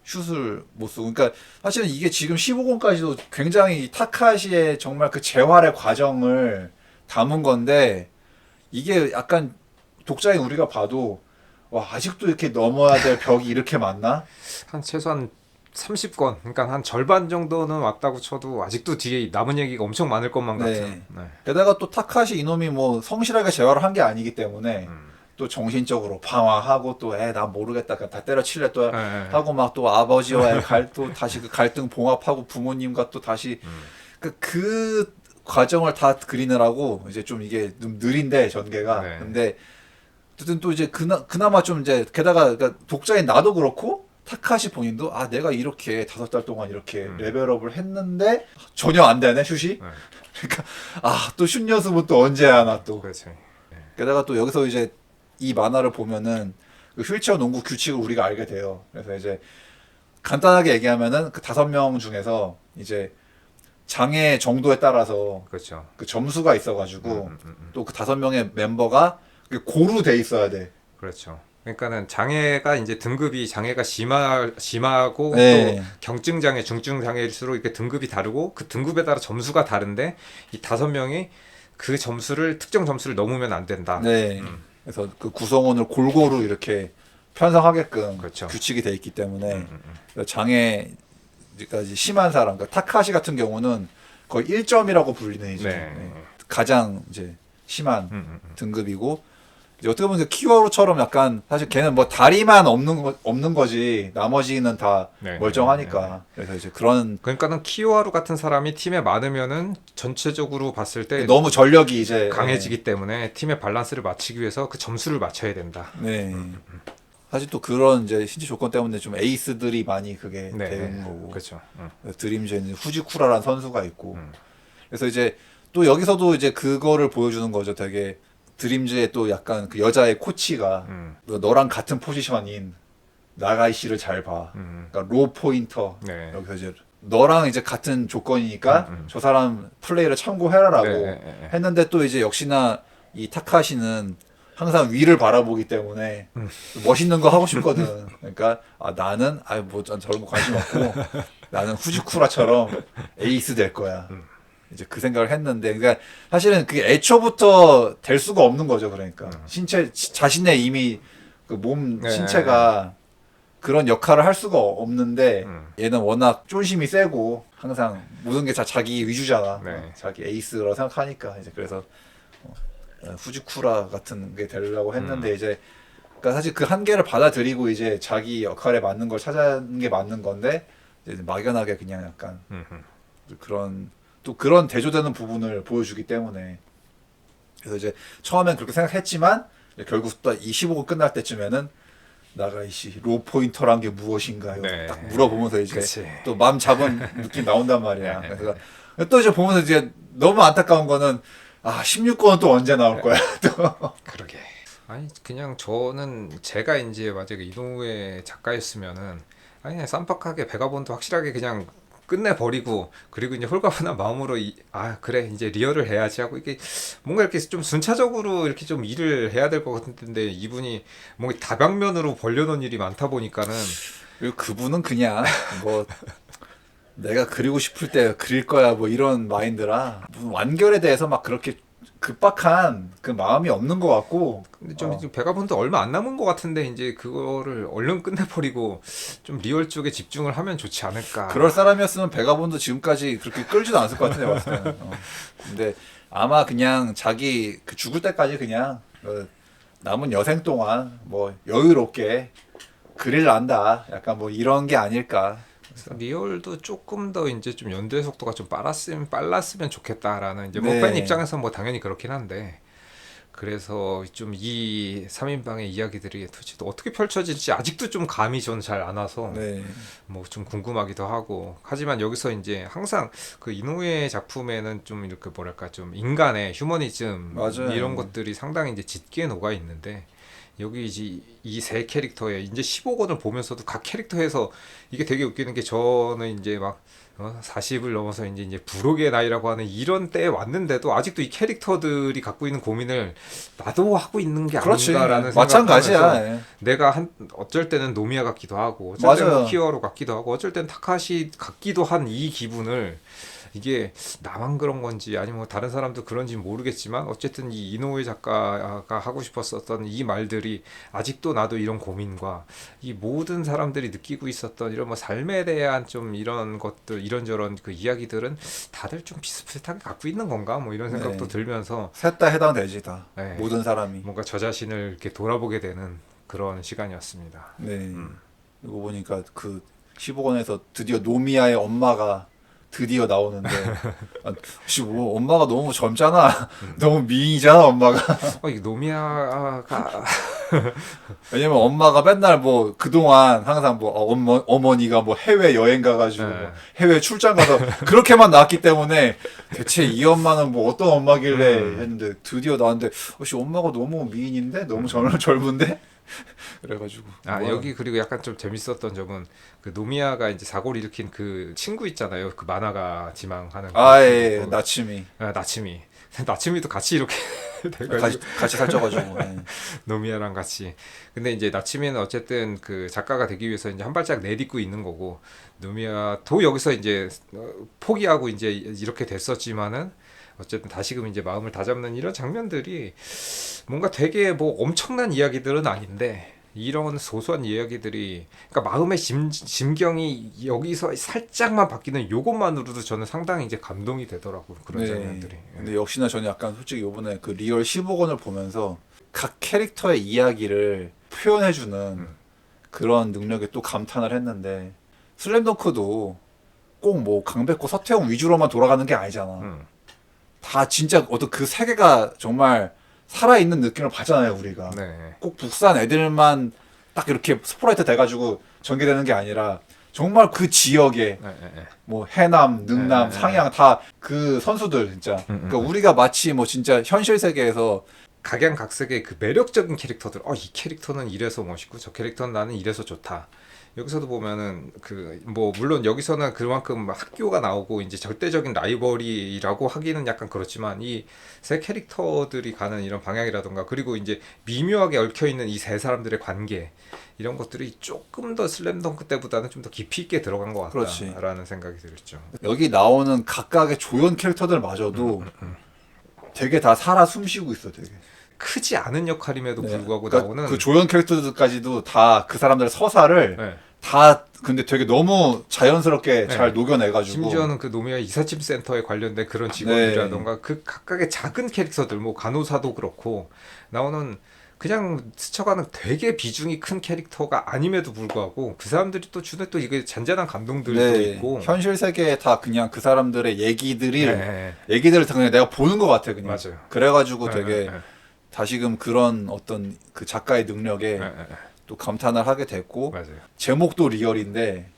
슛을 못 쏘고. 그러니까 사실은 이게 지금 15권까지도 굉장히 타카시의 정말 그 재활의 과정을 담은 건데 이게 약간 독자인 우리가 봐도 와 아직도 이렇게 넘어야 될 벽이 이렇게 많나? 한 최소한 30권 그러니까 한 절반 정도는 왔다고 쳐도 아직도 뒤에 남은 얘기가 엄청 많을 것만 네. 같은. 네. 게다가 또 타카시 이놈이 뭐 성실하게 재활을 한 게 아니기 때문에 또 정신적으로 방황하고 또 나 모르겠다 다 때려칠래 또 네. 하고 막 또 아버지와의 또 다시 그 갈등 봉합하고 부모님과 또 다시 그 과정을 다 그리느라고 이제 좀 이게 좀 느린데 전개가 네. 근데 어쨌든 또 이제 그나마 좀 이제 게다가 그러니까 독자인 나도 그렇고 타카시 본인도 내가 이렇게 5달 동안 이렇게 레벨업을 했는데 전혀 안 되네 슛이. 네. 그러니까 또 슛 연습은 또 언제 하나 또. 그렇죠. 게다가 또 여기서 이제 이 만화를 보면은 그 휠체어 농구 규칙을 우리가 알게 돼요. 그래서 이제 간단하게 얘기하면은 그 5명 중에서 이제 장애 정도에 따라서 그렇죠. 그 점수가 있어가지고 또 그 5명의 멤버가 고루 돼 있어야 돼. 그렇죠. 그러니까는 장애가 이제 등급이 장애가 심하고 네. 또 경증 장애, 중증 장애일수록 이렇게 등급이 다르고 그 등급에 따라 점수가 다른데 이 5명이 그 점수를 특정 점수를 넘으면 안 된다. 네. 그래서 그 구성원을 골고루 이렇게 편성하게끔 그렇죠. 규칙이 돼 있기 때문에 장애까지 심한 사람, 그러니까 타카시 같은 경우는 거의 1점이라고 불리는 이제 네. 가장 이제 심한 등급이고 이제 어떻게 보면 키와루처럼 약간 사실 걔는 뭐 다리만 없는 거지 나머지는 다 네. 멀쩡하니까 그래서 이제 그런 그러니까는 키요하루 같은 사람이 팀에 많으면은 전체적으로 봤을 때 너무 전력이 이제 강해지기 때문에 팀의 밸런스를 맞추기 위해서 그 점수를 맞춰야 된다. 네. 사실 또 그런 이제 신체 조건 때문에 좀 에이스들이 많이 그게 네. 되는 거고. 그렇죠. 드림즈에는 후지쿠라라는 선수가 있고. 그래서 이제 또 여기서도 이제 그거를 보여주는 거죠. 되게 드림즈의 또 약간 그 여자의 코치가 너랑 같은 포지션인 나가이 씨를 잘 봐. 그러니까 로 포인터. 네. 여기서 이제 너랑 이제 같은 조건이니까 저 사람 플레이를 참고해라라고 네. 했는데 또 이제 역시나 이 타카시는 항상 위를 바라보기 때문에 멋있는 거 하고 싶거든. 그러니까 나는 뭐 저런 거 관심 없고 나는 후지쿠라처럼 에이스 될 거야. 이제 그 생각을 했는데, 그러니까 사실은 그게 애초부터 될 수가 없는 거죠. 그러니까 자신의 이미 그 몸 네. 신체가 그런 역할을 할 수가 없는데 얘는 워낙 쫀심이 세고 항상 모든 게 다 자기 위주잖아. 네. 자기 에이스라고 생각하니까 이제 그래서 후지쿠라 같은 게 되려고 했는데 이제 그러니까 사실 그 한계를 받아들이고 이제 자기 역할에 맞는 걸 찾는 게 맞는 건데 이제 막연하게 그냥 약간 그런 또 그런 대조되는 부분을 보여주기 때문에 그래서 이제 처음엔 그렇게 생각했지만 결국 또 이 15권 끝날 때쯤에는 나가 이씨 로 포인터란 게 무엇인가요? 네. 딱 물어보면서 이제 그치. 또 마음 잡은 느낌 나온단 말이야. 네. 그래서 또 이제 보면서 이제 너무 안타까운 거는 16권은 또 언제 나올 거야? 또. 그러게. 아니 그냥 저는 제가 이제 만약에 이노우에 작가였으면은 아니 그냥 쌈박하게 베가본드 확실하게 그냥 끝내버리고 그리고 이제 홀가분한 마음으로 그래 이제 리얼을 해야지 하고 이게 뭔가 이렇게 좀 순차적으로 이렇게 좀 일을 해야 될 것 같은데 이분이 뭔가 다방면으로 벌려놓은 일이 많다 보니까는 그리고 그분은 그냥 뭐 내가 그리고 싶을 때 그릴 거야 뭐 이런 마인드라 무슨 완결에 대해서 막 그렇게 급박한 그 마음이 없는 것 같고. 근데 좀 베가본드 얼마 안 남은 것 같은데 이제 그거를 얼른 끝내버리고 좀 리얼 쪽에 집중을 하면 좋지 않을까. 그럴 사람이었으면 베가본드 지금까지 그렇게 끌지도 않았을 것 같은데 봤을 때는. 근데 아마 그냥 자기 그 죽을 때까지 그냥 남은 여생 동안 뭐 여유롭게 그릴 난다. 약간 뭐 이런 게 아닐까. 리얼도 조금 더 이제 좀 연도의 속도가 좀 빨랐으면 좋겠다라는 이제 뭐 네. 팬 입장에서 뭐 당연히 그렇긴 한데 그래서 좀 이 3인방의 이야기들이 도대체 어떻게 펼쳐질지 아직도 좀 감이 저는 잘 안 와서 네. 뭐 좀 궁금하기도 하고 하지만 여기서 이제 항상 그 이노우의 작품에는 좀 이렇게 뭐랄까 좀 인간의 휴머니즘 맞아요. 이런 것들이 상당히 이제 짙게 녹아 있는데 여기 이제 이 세 캐릭터에 이제 15권을 보면서도 각 캐릭터에서 이게 되게 웃기는 게 저는 이제 막 40을 넘어서 이제 부록의 나이라고 하는 이런 때에 왔는데도 아직도 이 캐릭터들이 갖고 있는 고민을 나도 하고 있는 게 그렇지. 아닌가라는 마찬가지야. 생각하면서 예. 내가 어쩔 때는 노미야 같기도 하고 어쩔 때는 맞아요. 키와로 같기도 하고 어쩔 때는 타카시 같기도 한 이 기분을 이게 나만 그런 건지 아니면 뭐 다른 사람도 그런지 모르겠지만 어쨌든 이 이노우에 작가가 하고 싶었었던 이 말들이 아직도 나도 이런 고민과 이 모든 사람들이 느끼고 있었던 이런 뭐 삶에 대한 좀 이런 것들 이런저런 그 이야기들은 다들 좀 비슷비슷하게 갖고 있는 건가 뭐 이런 생각도 네. 들면서 셋 다 해당되지 다. 네. 모든 사람이. 뭔가 저 자신을 이렇게 돌아보게 되는 그런 시간이었습니다. 네. 이거 보니까 그 15권에서 드디어 노미야의 엄마가 드디어 나오는데 혹시 뭐 엄마가 너무 젊잖아. 너무 미인이잖아 엄마가. 이 노미야가 왜냐면 엄마가 맨날 뭐 그동안 항상 뭐 어머니가 뭐 해외 여행 가가지고 네. 뭐 해외 출장 가서 그렇게만 나왔기 때문에 대체 이 엄마는 뭐 어떤 엄마길래 했는데 드디어 나왔는데 혹시 엄마가 너무 미인인데 너무 젊은데 그래가지고 여기 그리고 약간 좀 재밌었던 점은 그 노미야가 이제 사고를 일으킨 그 친구 있잖아요. 그 만화가 지망하는 아예 나츠미 나츠미도 같이 이렇게 돼가지고 같이 살쪄가지고 예. 노미야랑 같이. 근데 이제 나츠미는 어쨌든 그 작가가 되기 위해서 이제 한 발짝 내딛고 있는 거고 노미야도 여기서 이제 포기하고 이제 이렇게 됐었지만은 어쨌든 다시금 이제 마음을 다잡는 이런 장면들이 뭔가 되게 뭐 엄청난 이야기들은 아닌데 이런 소소한 이야기들이 그러니까 마음의 심경이 여기서 살짝만 바뀌는 요것만으로도 저는 상당히 이제 감동이 되더라고요. 그런 네. 장면들이. 근데 역시나 저는 약간 솔직히 이번에 그 리얼 15권을 보면서 각 캐릭터의 이야기를 표현해주는 그런 능력에 또 감탄을 했는데 슬램덩크도 꼭 뭐 강백호 서태웅 위주로만 돌아가는 게 아니잖아. 다 진짜 어떤 그 세계가 정말 살아있는 느낌을 받잖아요 우리가. 네. 꼭 북산 애들만 딱 이렇게 스포라이트 돼가지고 전개되는 게 아니라 정말 그 지역에 네. 뭐 해남, 능남, 네. 상향 다 그 선수들 진짜. 그러니까 우리가 마치 뭐 진짜 현실 세계에서 각양각색의 그 매력적인 캐릭터들. 이 캐릭터는 이래서 멋있고 저 캐릭터는 나는 이래서 좋다. 여기서도 보면은 그 뭐 물론 여기서는 그만큼 학교가 나오고 이제 절대적인 라이벌이라고 하기는 약간 그렇지만 이 세 캐릭터들이 가는 이런 방향이라던가 그리고 이제 미묘하게 얽혀 있는 이 세 사람들의 관계 이런 것들이 조금 더 슬램덩크 때보다는 좀 더 깊이 있게 들어간 것 그렇지. 같다라는 생각이 들었죠. 여기 나오는 각각의 조연 캐릭터들마저도 되게 다 살아 숨쉬고 있어 되게. 크지 않은 역할임에도 네. 불구하고 그러니까 나오는 그 조연 캐릭터들까지도 다 그 사람들의 서사를 네. 다 근데 되게 너무 자연스럽게 네. 잘 녹여내가지고 심지어는 그 노미야 이삿짐 센터에 관련된 그런 직원이라던가 그 각각의 작은 캐릭터들 뭐 간호사도 그렇고 나오는 그냥 스쳐가는 되게 비중이 큰 캐릭터가 아님에도 불구하고 그 사람들이 또 주는 또 이게 잔잔한 감동들도 네, 있고 현실 세계에 다 그냥 그 사람들의 얘기들을 네. 얘기들을 다 그냥 내가 보는 것 같아 그냥. 맞아요. 그래가지고 네, 되게 네. 다시금 그런 어떤 그 작가의 능력에 또 감탄을 하게 됐고 맞아요. 제목도 리얼인데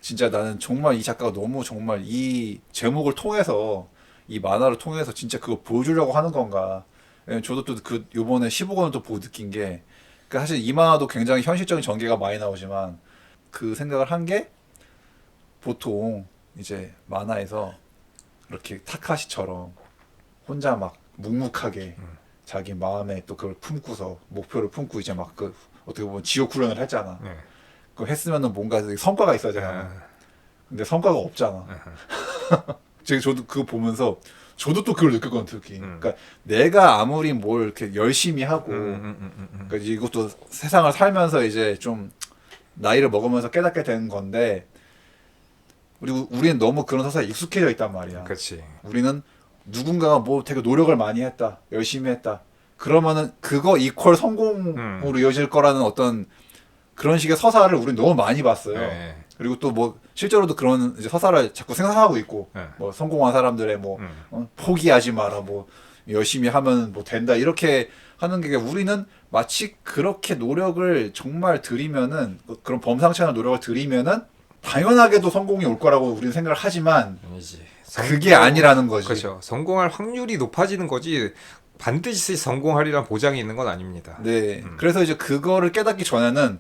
진짜 나는 정말 이 작가가 너무 정말 이 제목을 통해서 이 만화를 통해서 진짜 그거 보여주려고 하는 건가. 왜냐면 저도 또 그 요번에 15권을 또 보고 느낀 게 그 사실 이 만화도 굉장히 현실적인 전개가 많이 나오지만 그 생각을 한 게 보통 이제 만화에서 이렇게 타카시처럼 혼자 막 묵묵하게 자기 마음에 또 그걸 품고서 목표를 품고 이제 막 그 어떻게 보면 지옥 훈련을 했잖아. 네. 그거 했으면은 뭔가 성과가 있어야 되잖아. 근데 성과가 없잖아. 제가 저도 그거 보면서 저도 또 그걸 느꼈거든 특히. 그러니까 내가 아무리 뭘 이렇게 열심히 하고, 그러니까 이것도 세상을 살면서 이제 좀 나이를 먹으면서 깨닫게 되는 건데, 우리는 너무 그런 서사에 익숙해져 있단 말이야. 그렇지. 우리는 누군가가 뭐 되게 노력을 많이 했다, 열심히 했다. 그러면은 그거 이퀄 성공으로 이어질 거라는 어떤 그런 식의 서사를 우리는 너무 많이 봤어요. 네. 그리고 또 뭐 실제로도 그런 이제 서사를 자꾸 생각하고 있고, 네. 뭐 성공한 사람들의 뭐 포기하지 마라, 뭐 열심히 하면 뭐 된다 이렇게 하는 게 우리는 마치 그렇게 노력을 정말 들이면은 그런 범상치 않은 노력을 들이면은 당연하게도 성공이 올 거라고 우리는 생각을 하지만 아니지. 그게 아니라는 거지. 그렇죠. 성공할 확률이 높아지는 거지 반드시 성공하리란 보장이 있는 건 아닙니다. 네. 그래서 이제 그거를 깨닫기 전에는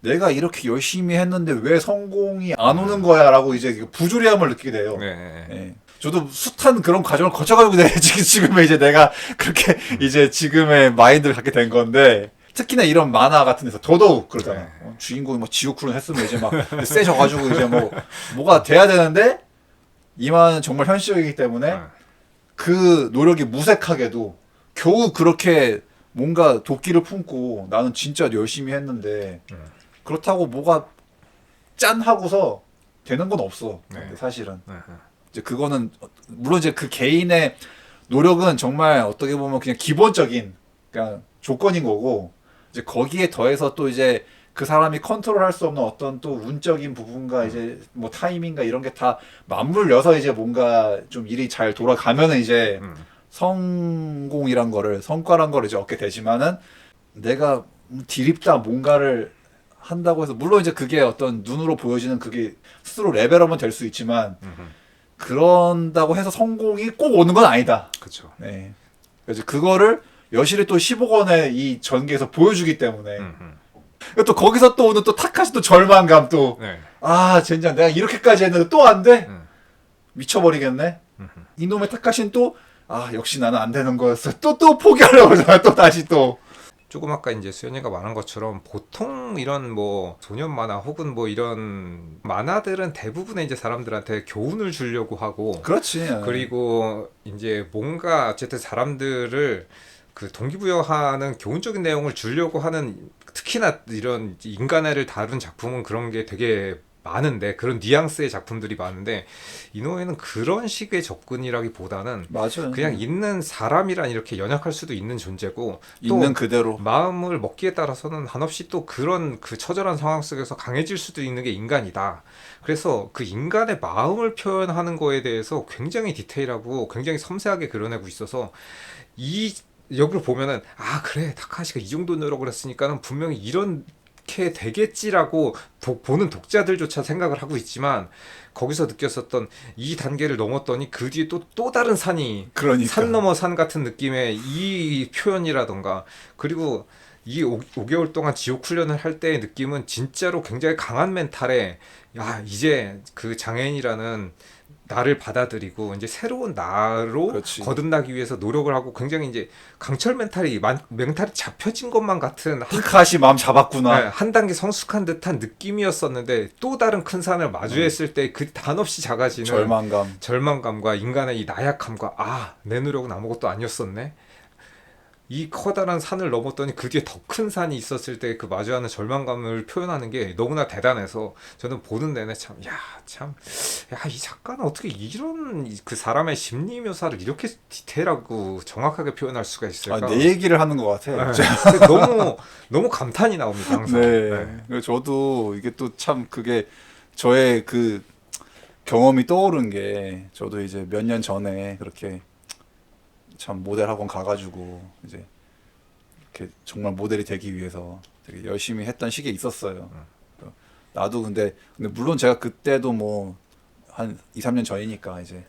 내가 이렇게 열심히 했는데 왜 성공이 안 오는 거야라고 이제 부조리함을 느끼게 돼요. 네. 예. 저도 숱한 그런 과정을 거쳐가지고 지금의 이제 내가 그렇게 이제 지금의 마인드를 갖게 된 건데 특히나 이런 만화 같은 데서 더더욱 그러잖아. 네. 주인공이 뭐 지옥훈련 했으면 이제 막 세져가지고 이제 뭐가 돼야 되는데 이 만화는 정말 현실적이기 때문에 그 노력이 무색하게도 겨우 그렇게 뭔가 도끼를 품고 나는 진짜 열심히 했는데 그렇다고 뭐가 짠 하고서 되는 건 없어. 근데 사실은 이제 그거는 물론 이제 그 개인의 노력은 정말 어떻게 보면 그냥 기본적인 그냥 조건인 거고 이제 거기에 더해서 또 이제 그 사람이 컨트롤할 수 없는 어떤 또 운적인 부분과 이제 뭐 타이밍과 이런 게 다 맞물려서 이제 뭔가 좀 일이 잘 돌아가면은 이제 성공이란 거를 성과란 거를 이제 얻게 되지만은 내가 디립다 뭔가를 한다고 해서 물론 이제 그게 어떤 눈으로 보여지는 그게 스스로 레벨업은 될 수 있지만 그런다고 해서 성공이 꼭 오는 건 아니다. 그렇죠. 네. 그래서 그거를 여실히 또 15권의 이 전개에서 보여주기 때문에 또 거기서 또 오는 또 타카시 또 절망감 또 네. 아 젠장 내가 이렇게까지 했는데 또 안 돼? 미쳐버리겠네. 이놈의 타카시는 또 아 역시 나는 안 되는 거였어. 또 포기하려고 그러잖아. 또 다시 또. 조금 아까 이제 수현이가 말한 것처럼 보통 이런 뭐 소년 만화 혹은 뭐 이런 만화들은 대부분의 이제 사람들한테 교훈을 주려고 하고 그렇지. 그리고 이제 뭔가 어쨌든 사람들을 그 동기부여하는 교훈적인 내용을 주려고 하는 특히나 이런 인간애를 다룬 작품은 그런 게 되게 많은데 그런 뉘앙스의 작품들이 많은데 이노우에는 그런 식의 접근이라기보다는 맞아요. 그냥 있는 사람이란 이렇게 연약할 수도 있는 존재고 있는 또 그대로. 마음을 먹기에 따라서는 한없이 또 그런 그 처절한 상황 속에서 강해질 수도 있는 게 인간이다. 그래서 그 인간의 마음을 표현하는 거에 대해서 굉장히 디테일하고 굉장히 섬세하게 그려내고 있어서 이 여기를 보면은 아 그래 타카시가 이 정도 노력을 했으니까는 분명히 이렇게 되겠지라고 보는 독자들조차 생각을 하고 있지만 거기서 느꼈었던 이 단계를 넘었더니 그 뒤에 또 다른 산이 그러니까. 산 넘어 산 같은 느낌의 이 표현이라던가 그리고 이 5개월 동안 지옥 훈련을 할 때의 느낌은 진짜로 굉장히 강한 멘탈에 야 이제 그 장애인이라는 나를 받아들이고 이제 새로운 나로 그렇지. 거듭나기 위해서 노력을 하고 굉장히 이제 강철 멘탈이 잡혀진 것만 같은 타카시 마음 잡았구나. 한 단계 성숙한 듯한 느낌이었었는데 또 다른 큰 산을 마주했을 때 그 한없이 작아지는 절망감. 절망감과 인간의 이 나약함과 아 내 노력은 아무것도 아니었었네. 이 커다란 산을 넘었더니 그 뒤에 더 큰 산이 있었을 때 그 마주하는 절망감을 표현하는 게 너무나 대단해서 저는 보는 내내 이 작가는 어떻게 이런 그 사람의 심리 묘사를 이렇게 디테일하고 정확하게 표현할 수가 있을까? 내 얘기를 하는 것 같아. 네. 너무 감탄이 나옵니다 항상. 네. 그래서 저도 이게 또 참 그게 저의 그 경험이 떠오른 게 저도 이제 몇 년 전에 그렇게 참 모델 학원 가가지고 이제 이렇게 정말 모델이 되기 위해서 되게 열심히 했던 시기에 있었어요. 나도 근데 물론 제가 그때도 뭐 한 2, 3년 전이니까 이제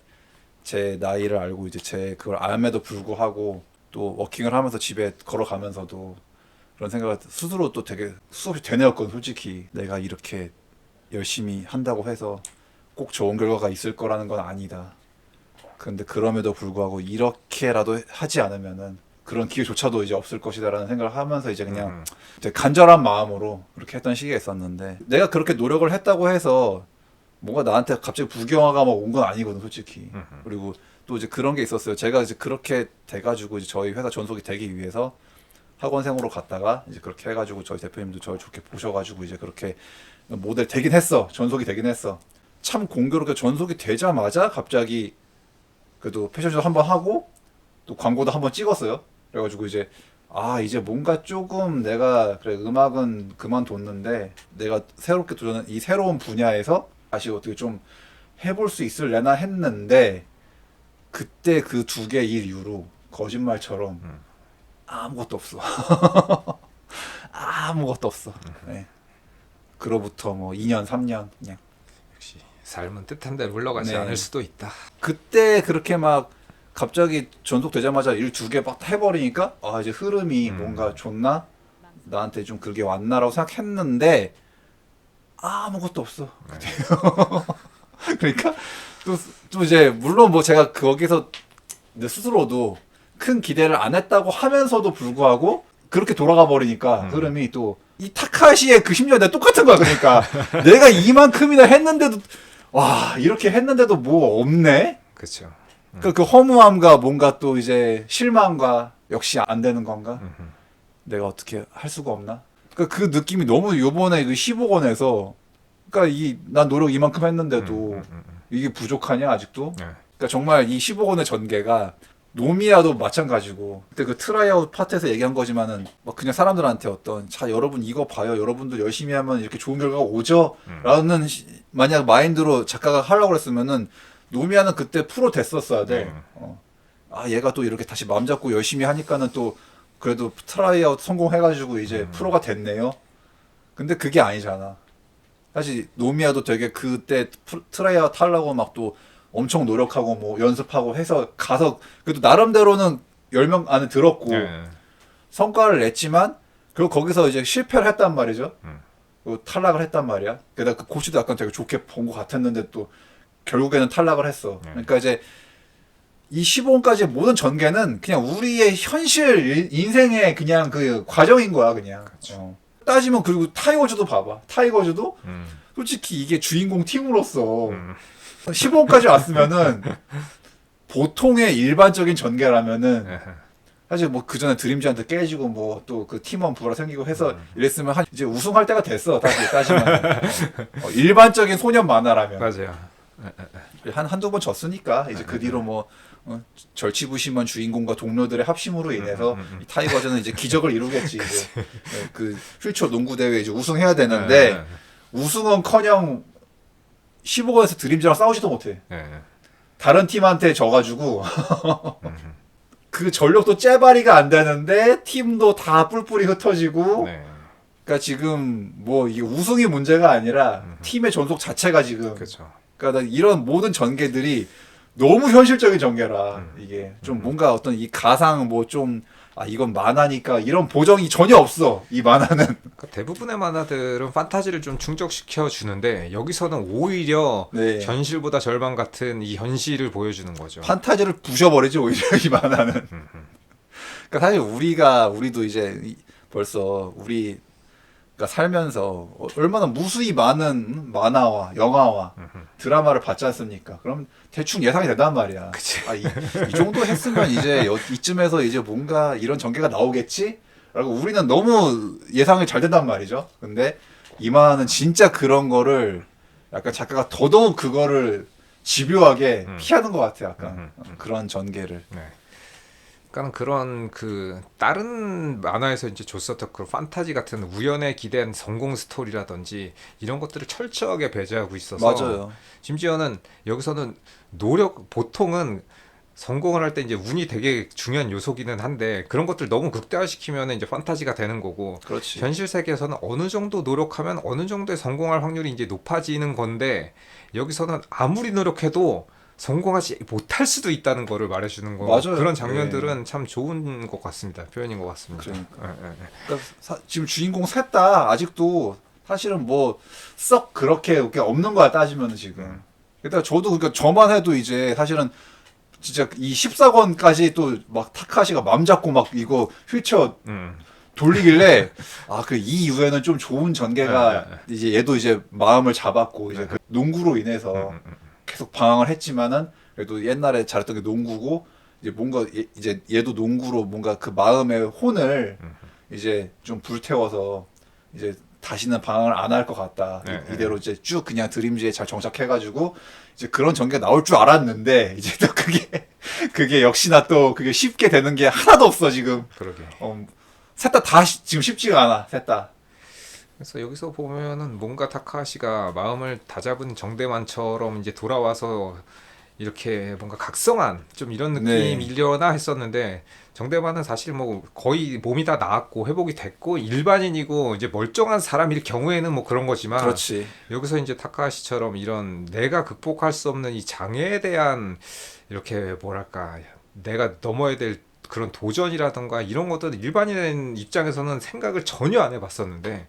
제 나이를 알고 이제 제 그걸 알면도 불구하고 또 워킹을 하면서 집에 걸어가면서도 그런 생각을 스스로 또 되게 수없이 되뇌었거든. 솔직히 내가 이렇게 열심히 한다고 해서 꼭 좋은 결과가 있을 거라는 건 아니다. 근데 그럼에도 불구하고 이렇게라도 하지 않으면은 그런 기회조차도 이제 없을 것이다라는 생각을 하면서 이제 그냥 되게 간절한 마음으로 그렇게 했던 시기가 있었는데, 내가 그렇게 노력을 했다고 해서 뭔가 나한테 갑자기 부경화가 막 온 건 아니거든 솔직히. 그리고 또 이제 그런 게 있었어요. 제가 이제 그렇게 돼가지고 이제 저희 회사 전속이 되기 위해서 학원생으로 갔다가 이제 그렇게 해가지고 저희 대표님도 저를 좋게 보셔가지고 이제 그렇게 모델 되긴 했어. 전속이 되긴 했어. 참 공교롭게 전속이 되자마자 갑자기 그래도 패션쇼 한번 하고 또 광고도 한번 찍었어요. 그래가지고 이제 이제 뭔가 조금 내가 그래 음악은 그만뒀는데 내가 새롭게 도전한 이 새로운 분야에서 다시 어떻게 좀 해볼 수 있을래나 했는데, 그때 그 두 개 일 이후로 거짓말처럼 아무것도 없어. 아무것도 없어. 네. 그로부터 뭐 2년, 3년 그냥. 역시 삶은 뜻한 대로 흘러가지 네. 않을 수도 있다. 그때 그렇게 막 갑자기 전속되자마자 일 두 개 막 해버리니까 이제 흐름이 뭔가 좋나? 나한테 좀 그게 왔나라고 생각했는데 아무것도 없어. 그러니까 또 이제 물론 뭐 제가 거기서 내 스스로도 큰 기대를 안 했다고 하면서도 불구하고 그렇게 돌아가 버리니까 흐름이 또 이 타카시의 그 심리가 내가 똑같은 거야. 그러니까 내가 이만큼이나 했는데도 이렇게 했는데도 뭐 없네. 그렇죠. 그 허무함과 뭔가 또 이제 실망과 역시 안 되는 건가? 내가 어떻게 할 수가 없나? 그 느낌이 너무 요번에 그 15권에서 난 노력 이만큼 했는데도 이게 부족하냐 아직도? 네. 그러니까 정말 이 15권의 전개가 노미야도 마찬가지고 그때 그 트라이아웃 파트에서 얘기한 거지만은 막 그냥 사람들한테 자 여러분 이거 봐요, 여러분들 열심히 하면 이렇게 좋은 결과가 오죠 라는 만약 마인드로 작가가 하려고 그랬으면은 노미야는 그때 프로 됐었어야 돼. 얘가 또 이렇게 다시 마음 잡고 열심히 하니까는 또 그래도 트라이아웃 성공해가지고 이제 프로가 됐네요. 근데 그게 아니잖아. 사실 노미야도 되게 그때 트라이아웃 하려고 막 또 엄청 노력하고 뭐 연습하고 해서 가서 그래도 나름대로는 10명 안에 들었고 성과를 냈지만 그리고 거기서 이제 실패를 했단 말이죠. 그리고 탈락을 했단 말이야. 게다가 그 코치도 약간 되게 좋게 본 것 같았는데 또 결국에는 탈락을 했어. 그러니까 이제 이 15권까지의 모든 전개는 그냥 우리의 현실 인생의 그냥 그 과정인 거야 그냥. 따지면 그리고 타이거즈도 봐봐. 타이거즈도 솔직히 이게 주인공 팀으로서 15권까지 왔으면은 보통의 일반적인 전개라면은 사실 뭐 그 전에 드림즈한테 깨지고 뭐 또 그 팀원 부가 생기고 해서 이랬으면 이제 우승할 때가 됐어. 다시 따지면 일반적인 소년 만화라면. 맞아요. 한두 번 졌으니까 이제 그 뒤로 뭐 절치부심한 주인공과 동료들의 합심으로 인해서 이 타이거즈는 이제 기적을 이루겠지. 이제 그 휠체어 농구 대회 이제 우승해야 되는데 우승은커녕 15권에서 드림즈랑 싸우지도 못해. 다른 팀한테 져가지고 그 전력도 째바리가 안 되는데 팀도 다 뿔뿔이 흩어지고. 그러니까 지금 뭐 이게 우승이 문제가 아니라 팀의 전속 자체가 지금. 그렇죠. 그러니까 이런 모든 전개들이 너무 현실적인 전개라 이게 좀 뭔가 어떤 이 가상 뭐 좀 이건 만화니까 이런 보정이 전혀 없어 이 만화는. 그러니까 대부분의 만화들은 판타지를 좀 충족시켜 주는데 여기서는 오히려 현실보다 절반 같은 이 현실을 보여주는 거죠. 판타지를 부셔버리지 오히려 이 만화는. 그러니까 사실 우리도 이제 벌써 우리가 살면서 얼마나 무수히 많은 만화와 영화와 드라마를 봤지 않습니까? 그럼 대충 예상이 된단 말이야. 이 정도 했으면 이제 이쯤에서 이제 뭔가 이런 전개가 나오겠지? 라고 우리는 너무 예상이 잘 된단 말이죠. 근데 이 만화는 진짜 그런 거를 약간 작가가 더더욱 그거를 집요하게 피하는 것 같아. 약간 그런 전개를. 그러니까 그런 그 다른 만화에서 이제 줬었던 그 판타지 같은 우연에 기대한 성공 스토리라든지 이런 것들을 철저하게 배제하고 있어서 맞아요. 심지어는 여기서는 보통은 성공을 할 때 이제 운이 되게 중요한 요소기는 한데 그런 것들 너무 극대화시키면 이제 판타지가 되는 거고 그렇지. 현실 세계에서는 어느 정도 노력하면 어느 정도의 성공할 확률이 이제 높아지는 건데 여기서는 아무리 노력해도 성공하지 못할 수도 있다는 거를 말해주는 거 맞아요. 그런 장면들은 참 좋은 것 같습니다. 표현인 것 같습니다. 그러니까. 예, 예, 예. 그러니까 지금 주인공 셋 다 아직도 사실은 뭐 썩 그렇게 없는 거야 따지면 지금. 그러니까 저도 그러니까 저만 해도 이제 사실은 진짜 이 14권까지 또 막 타카시가 맘 잡고 막 이거 휠체어 돌리길래 아 그 이 이후에는 좀 좋은 전개가 이제 얘도 이제 마음을 잡았고 이제 그 농구로 인해서 계속 방황을 했지만은 그래도 옛날에 잘했던 게 농구고 이제 뭔가 이제 얘도 농구로 뭔가 그 마음의 혼을 이제 좀 불태워서 이제 다시는 방황을 안 할 것 같다. 이대로 이제 쭉 그냥 드림즈에 잘 정착해가지고 이제 그런 전개가 나올 줄 알았는데 이제 또 그게 역시나 또 그게 쉽게 되는 게 하나도 없어 지금. 그러게. 셋 다 지금 쉽지가 않아. 셋 다. 그래서 여기서 보면은 뭔가 타카시가 마음을 다잡은 정대만처럼 이제 돌아와서 이렇게 뭔가 각성한 좀 이런 느낌이려나 했었는데 정대만은 사실 뭐 거의 몸이 다 나았고 회복이 됐고 일반인이고 이제 멀쩡한 사람일 경우에는 뭐 그런 거지만 그렇지. 여기서 이제 타카시처럼 이런 내가 극복할 수 없는 이 장애에 대한 이렇게 뭐랄까 내가 넘어야 될 그런 도전이라던가 이런 것들 일반인 입장에서는 생각을 전혀 안 해봤었는데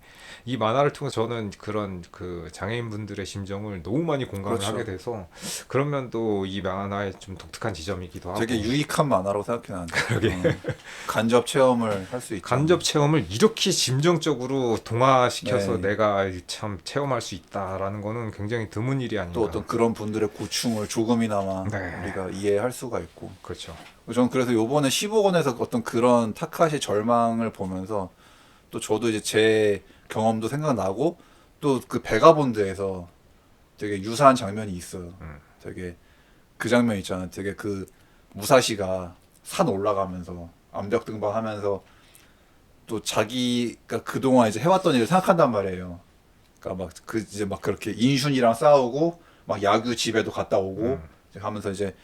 이 만화를 통해서 저는 그런 그 장애인분들의 심정을 너무 많이 공감을 그렇죠. 하게 돼서 그런 면도 이 만화의 좀 독특한 지점이기도 하고 되게 유익한 만화라고 생각해 나는. 그러게. 간접 체험을 할 수 있죠. 간접 체험을 이렇게 심정적으로 동화시켜서 네. 내가 참 체험할 수 있다라는 거는 굉장히 드문 일이 아닌가. 또 어떤 그런 분들의 고충을 조금이나마 네. 우리가 이해할 수가 있고. 그렇죠. 저는 그래서 요번에 15권에서 어떤 그런 타카시 절망을 보면서 또 저도 이제 제 경험도 생각나고 또 그 베가본드에서 되게 유사한 장면이 있어요. 되게 그 장면 있잖아요. 되게 그 무사시가 산 올라가면서 암벽 등반하면서 또 자기가 그동안 이제 해왔던 일을 생각한단 말이에요. 그러니까 막 그 이제 막 그렇게 인슌이랑 싸우고 막 야구 집에도 갔다 오고 이제 하면서 이제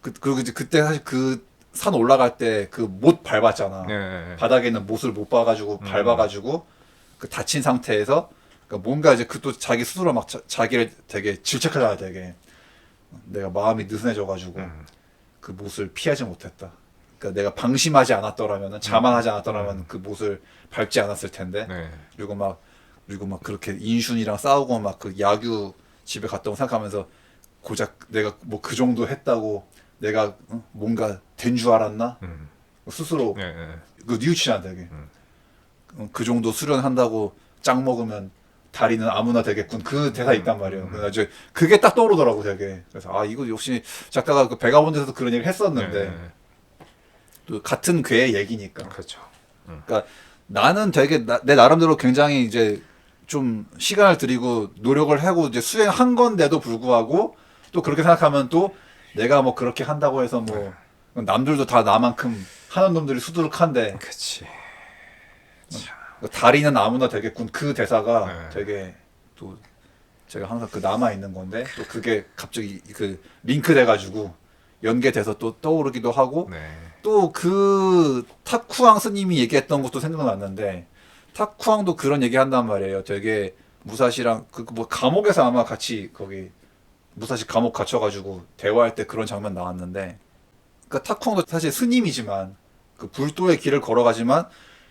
그리고 이제 그때 사실 그 산 올라갈 때 그 못 밟았잖아. 네. 바닥에 있는 못을 못 봐가지고 밟아가지고 그 다친 상태에서 그러니까 뭔가 이제 그 또 자기 스스로 막 자기를 되게 질책하잖아. 되게 내가 마음이 느슨해져가지고 그 못을 피하지 못했다. 그러니까 내가 방심하지 않았더라면 자만하지 않았더라면 그 못을 밟지 않았을 텐데. 네. 그리고 막 그렇게 인슌이랑 싸우고 막 그 야규 집에 갔다 온 생각하면서 고작 내가 뭐 그 정도 했다고 내가 뭔가 된 줄 알았나? 스스로 네. 네. 그 뉘우치잖아 되게. 그 정도 수련한다고 짱 먹으면 다리는 아무나 되겠군. 그 대사 있단 말이에요. 그래서 이제 그게 딱 떠오르더라고 되게. 그래서 아 이거 역시 작가가 그 베가본드에서도 그런 얘기를 했었는데 네. 또 같은 괴의 얘기니까. 그렇죠. 그러니까 나는 되게 내 나름대로 굉장히 이제 좀 시간을 들이고 노력을 하고 이제 수행한 건데도 불구하고 또 그렇게 생각하면 또 내가 뭐 그렇게 한다고 해서 뭐 남들도 다 나만큼 하는 놈들이 수두룩한데 그렇지. 다리는 아무나 되겠군. 그 대사가 네. 되게 또 제가 항상 그 남아 있는 건데 또 그게 갑자기 그 링크 돼가지고 연계돼서 또 떠오르기도 하고 네. 또 그 타쿠앙 스님이 얘기했던 것도 생각났는데 타쿠앙도 그런 얘기 한단 말이에요. 되게 무사시랑 그 뭐 감옥에서 아마 같이 거기 무사시 감옥 갇혀가지고 대화할 때 그런 장면 나왔는데 그러니까 타쿠앙도 사실 스님이지만 그 불도의 길을 걸어가지만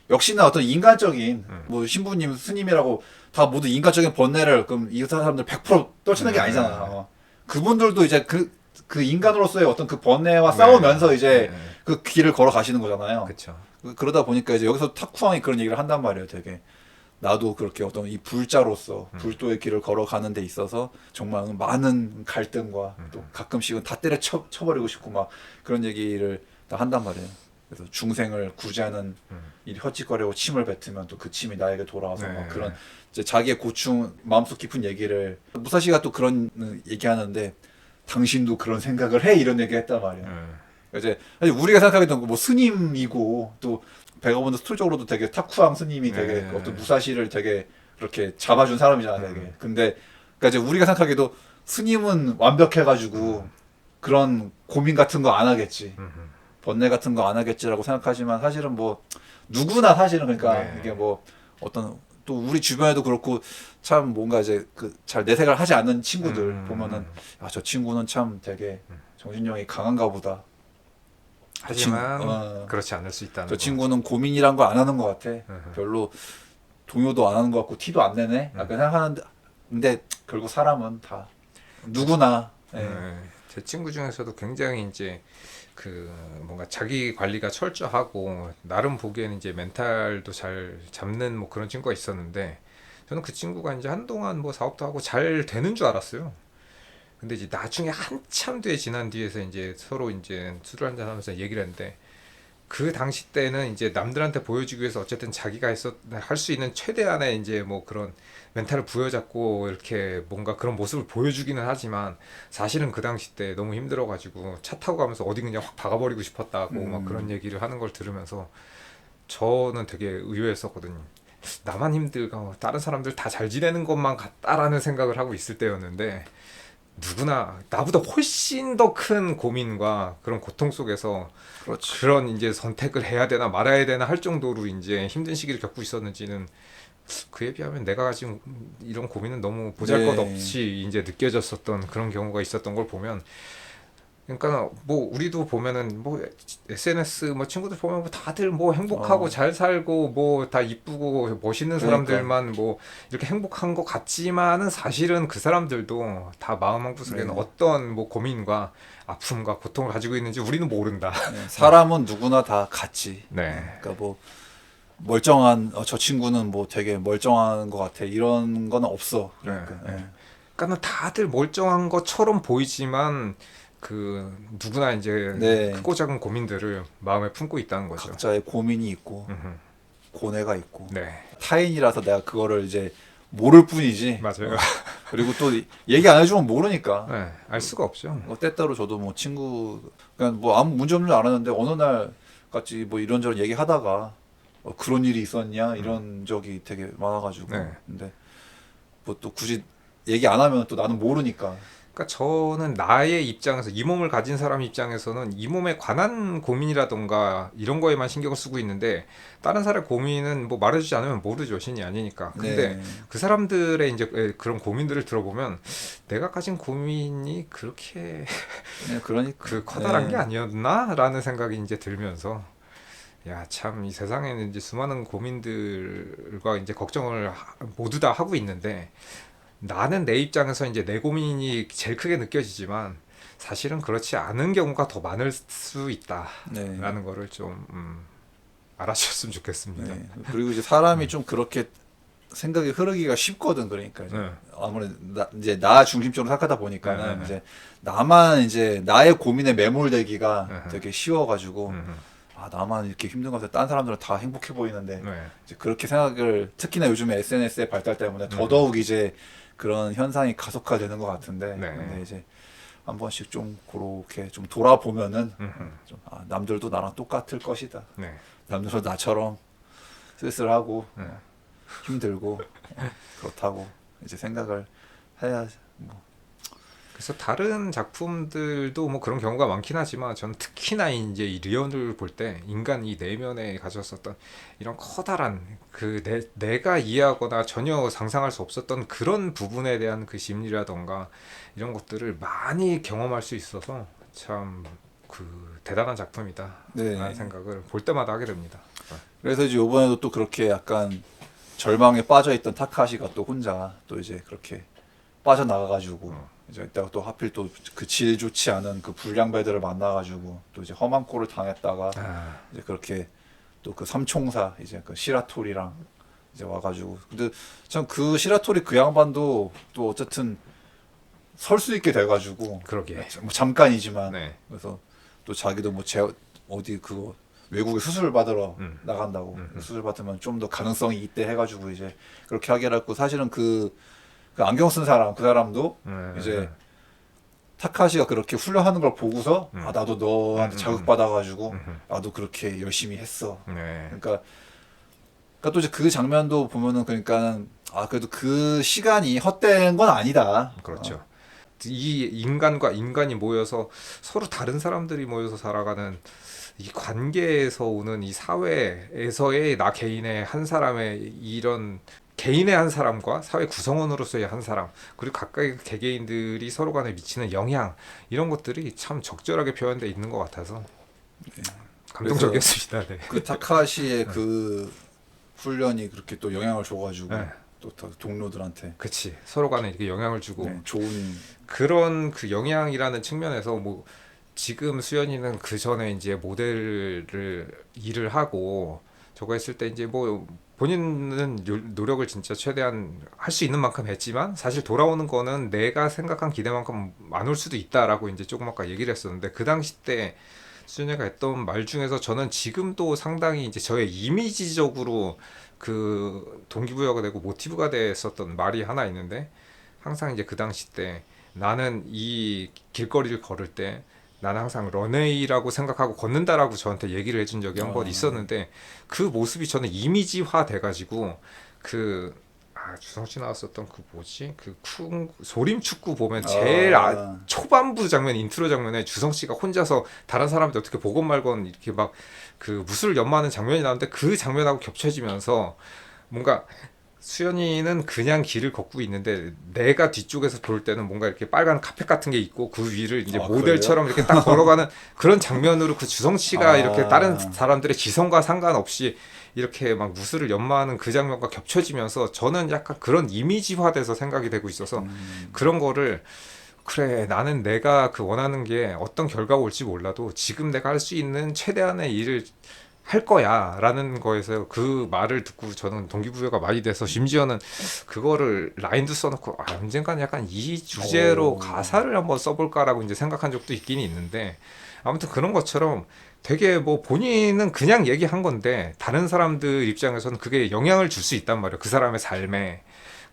역시나 어떤 인간적인 뭐 신부님 스님이라고 다 모두 인간적인 번뇌를 그럼 이 사람들 100% 떨치는 게 아니잖아. 그분들도 이제 그 인간으로서의 어떤 그 번뇌와 싸우면서 이제 그 길을 걸어 가시는 거잖아요. 그렇죠. 그러다 보니까 이제 여기서 타쿠왕이 그런 얘기를 한단 말이에요. 되게 나도 그렇게 어떤 이 불자로서 불도의 길을 걸어가는 데 있어서 정말 많은 갈등과 또 가끔씩은 다 쳐버리고 싶고 막 그런 얘기를 다 한단 말이에요. 그래서 중생을 구제하는 이 헛짓거리고 침을 뱉으면 또 그 침이 나에게 돌아와서 막 그런 이제 자기의 고충 마음속 깊은 얘기를 무사시가 또 그런 얘기하는데 당신도 그런 생각을 해 이런 얘기 했단 말이에요. 이제 우리가 생각하기에는 뭐 스님이고 또 베가본드 스토리적으로도 되게 타쿠앙 스님이 되게 어떤 무사시를 되게 그렇게 잡아준 사람이잖아 되게. 근데 그러니까 이제 우리가 생각하기에도 스님은 완벽해가지고 그런 고민 같은 거 안 하겠지. 음흠. 번뇌 같은 거 안 하겠지라고 생각하지만 사실은 뭐 누구나 사실은 그러니까 네. 이게 뭐 어떤 또 우리 주변에도 그렇고 참 뭔가 이제 그 잘 내색을 하지 않는 친구들 보면은 아, 저 친구는 참 되게 정신력이 강한가 보다. 하지만 어, 그렇지 않을 수 있다는 저 거. 친구는 고민이란 걸 안 하는 것 같아. 음흠. 별로 동요도 안 하는 것 같고 티도 안 내네. 약간 생각하는데 근데 결국 사람은 다 누구나 예. 제 친구 중에서도 굉장히 이제 그 뭔가 자기 관리가 철저하고 나름 보기에는 이제 멘탈도 잘 잡는 뭐 그런 친구가 있었는데 저는 그 친구가 이제 한동안 뭐 사업도 하고 잘 되는 줄 알았어요. 근데 이제 나중에 한참 뒤에 지난 뒤에서 이제 서로 이제 술을 한잔 하면서 얘기를 했는데 그 당시 때는 이제 남들한테 보여주기 위해서 어쨌든 자기가 할 수 있는 최대한의 이제 뭐 그런 멘탈을 부여잡고 이렇게 뭔가 그런 모습을 보여주기는 하지만 사실은 그 당시 때 너무 힘들어가지고 차 타고 가면서 어디 그냥 확 박아버리고 싶었다고 막 그런 얘기를 하는 걸 들으면서 저는 되게 의외였었거든요. 나만 힘들고 다른 사람들 다 잘 지내는 것만 같다라는 생각을 하고 있을 때였는데 누구나 나보다 훨씬 더 큰 고민과 그런 고통 속에서 그렇지. 그런 이제 선택을 해야 되나 말아야 되나 할 정도로 이제 힘든 시기를 겪고 있었는지는 그에 비하면 내가 가진 이런 고민은 너무 보잘것없이 이제 느껴졌었던 그런 경우가 있었던 걸 보면 그러니까 뭐 우리도 보면은 뭐 SNS 뭐 친구들 보면 뭐 다들 뭐 행복하고 어. 잘 살고 뭐 다 이쁘고 멋있는 그러니까. 사람들만 뭐 이렇게 행복한 것 같지만은 사실은 그 사람들도 다 마음 한구석에는 네. 어떤 뭐 고민과 아픔과 고통을 가지고 있는지 우리는 모른다. 네, 사람은 누구나 다 같지. 네. 그러니까 뭐 멀쩡한 저 친구는 뭐 되게 멀쩡한 것 같아 이런 거는 없어. 그러니까. 네. 예. 그러니까 다들 멀쩡한 것처럼 보이지만 그 누구나 이제 네. 크고 작은 고민들을 마음에 품고 있다는 거죠. 각자의 고민이 있고 음흠. 고뇌가 있고 네, 타인이라서 내가 그거를 이제 모를 뿐이지. 맞아요. 그리고 또 얘기 안 해주면 모르니까. 네, 알 수가 없죠. 뭐 때때로 저도 뭐 친구 그냥 뭐 아무 문제 없는 줄 알았는데 어느 날 같이 뭐 이런저런 얘기하다가 그런 일이 있었냐 이런 적이 되게 많아가지고. 네. 근데 뭐 또 굳이 얘기 안 하면 또 나는 모르니까. 그러니까 저는 나의 입장에서 이 몸을 가진 사람 입장에서는 이 몸에 관한 고민이라던가 이런 거에만 신경을 쓰고 있는데 다른 사람의 고민은 뭐 말해주지 않으면 모르죠. 신이 아니니까. 근데 네. 그 사람들의 이제 그런 고민들을 들어보면 내가 가진 고민이 그렇게 네, 그러니까. 그 커다란 네. 게 아니었나라는 생각이 이제 들면서 야, 참 이 세상에는 이제 수많은 고민들과 이제 걱정을 모두 다 하고 있는데 나는 내 입장에서 이제 내 고민이 제일 크게 느껴지지만 사실은 그렇지 않은 경우가 더 많을 수 있다라는 네. 거를 좀 알아주셨으면 좋겠습니다. 네. 그리고 이제 사람이 좀 그렇게 생각이 흐르기가 쉽거든. 그러니까 이제 네. 아무래도 이제 나 중심적으로 생각하다 보니까는 네, 네, 네. 이제 나만 이제 나의 고민에 매몰되기가 네. 되게 쉬워가지고 음, 아 나만 이렇게 힘든 것 같아. 딴 사람들은 다 행복해 보이는데 네. 이제 그렇게 생각을 특히나 요즘에 SNS의 발달 때문에 더더욱 이제 그런 현상이 가속화되는 것 같은데 네. 근데 이제 한 번씩 좀 그렇게 좀 돌아보면은 음, 좀 아, 남들도 나랑 똑같을 것이다. 네. 남들도 나처럼 쓸쓸하고 네. 힘들고 그렇다고 이제 생각을 해야 뭐 그래서 다른 작품들도 뭐 그런 경우가 많긴 하지만 저는 특히나 이제 이 리언을 볼 때 인간 이 내면에 가졌었던 이런 커다란 그 내가 이해하거나 전혀 상상할 수 없었던 그런 부분에 대한 그 심리라던가 이런 것들을 많이 경험할 수 있어서 참 그 대단한 작품이다 네. 라는 생각을 볼 때마다 하게 됩니다. 그래서 이제 이번에도 또 그렇게 약간 절망에 빠져 있던 타카시가 또 혼자 또 이제 그렇게 빠져나가가지고 이제 이따가 또 하필 또 그 질 좋지 않은 그 불량 배들을 만나가지고 또 이제 험한 꼴을 당했다가 아, 이제 그렇게 또 그 삼총사 이제 그 시라토리랑 이제 와가지고 근데 참 그 시라토리 그 양반도 또 어쨌든 설 수 있게 돼가지고 그러게. 뭐 잠깐이지만 네. 그래서 또 자기도 뭐 어디 그거 외국에 수술 받으러 나간다고 수술 받으면 좀 더 가능성이 있대 해가지고 이제 그렇게 하게 했고 사실은 그 안경 쓴 사람 그 사람도 이제 타카시가 그렇게 훈련하는 걸 보고서 아 나도 너한테 자극받아가지고 나도 그렇게 열심히 했어. 네. 그러니까 또 이제 그 장면도 보면은 그러니까는 아 그래도 그 시간이 헛된 건 아니다. 그렇죠. 이 인간과 인간이 모여서 서로 다른 사람들이 모여서 살아가는 이 관계에서 오는 이 사회에서의 나 개인의 한 사람의 이런 개인의 한 사람과 사회 구성원으로서의 한 사람 그리고 각각의 개개인들이 서로 간에 미치는 영향 이런 것들이 참 적절하게 표현되어 있는 것 같아서 감동적이었습니다. 네. 그 타카시의 그 훈련이 그렇게 또 영향을 줘가지고 네. 또 동료들한테 그치 서로 간에 이렇게 영향을 주고 네, 좋은 그런 그 영향이라는 측면에서 뭐 지금 수연이는 그 전에 이제 모델을 일을 하고 저거 했을 때 이제 뭐 본인은 노력을 진짜 최대한 할 수 있는 만큼 했지만 사실 돌아오는 거는 내가 생각한 기대만큼 안 올 수도 있다라고 이제 조금 아까 얘기를 했었는데 그 당시 때 수연이가 했던 말 중에서 저는 지금도 상당히 이제 저의 이미지적으로 그 동기부여가 되고 모티브가 됐었던 말이 하나 있는데 항상 이제 그 당시 때 나는 이 길거리를 걸을 때 나는 항상 런웨이라고 생각하고 걷는다라고 저한테 얘기를 해준 적이 한 번 있었는데 그 모습이 저는 이미지화 돼가지고 그 주성 씨 나왔었던 그 뭐지 그 소림 축구 보면 제일 초반부 장면 인트로 장면에 주성 씨가 혼자서 다른 사람들 어떻게 보건 말건 이렇게 막 그 무술을 연마하는 장면이 나오는데 그 장면하고 겹쳐지면서 뭔가 수연이는 그냥 길을 걷고 있는데 내가 뒤쪽에서 볼 때는 뭔가 이렇게 빨간 카펫 같은 게 있고 그 위를 이제 모델처럼 이렇게 딱 걸어가는 그런 장면으로 그 주성 씨가 이렇게 다른 사람들의 시선과 상관없이 이렇게 막 무술을 연마하는 그 장면과 겹쳐지면서 저는 약간 그런 이미지화돼서 생각이 되고 있어서 그런 거를 그래 나는 내가 그 원하는 게 어떤 결과가 올지 몰라도 지금 내가 할 수 있는 최대한의 일을 할 거야 라는 거에서 그 말을 듣고 저는 동기부여가 많이 돼서 심지어는 그거를 라인도 써놓고 언젠가는 약간 이 주제로 가사를 한번 써볼까라고 이제 생각한 적도 있긴 있는데 아무튼 그런 것처럼 되게 뭐 본인은 그냥 얘기한 건데 다른 사람들 입장에서는 그게 영향을 줄 수 있단 말이에요 그 사람의 삶에.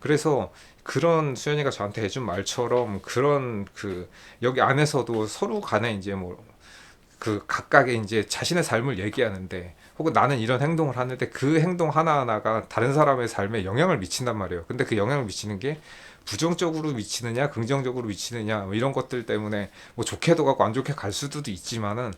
그래서 그런 수연이가 저한테 해준 말처럼 그런 그 여기 안에서도 서로 간에 이제 뭐 그 각각의 이제 자신의 삶을 얘기하는데 혹은 나는 이런 행동을 하는데 그 행동 하나하나가 다른 사람의 삶에 영향을 미친단 말이에요. 근데 그 영향을 미치는 게 부정적으로 미치느냐 긍정적으로 미치느냐 뭐 이런 것들 때문에 뭐 좋게도 가고 안 좋게 갈 수도 있지만은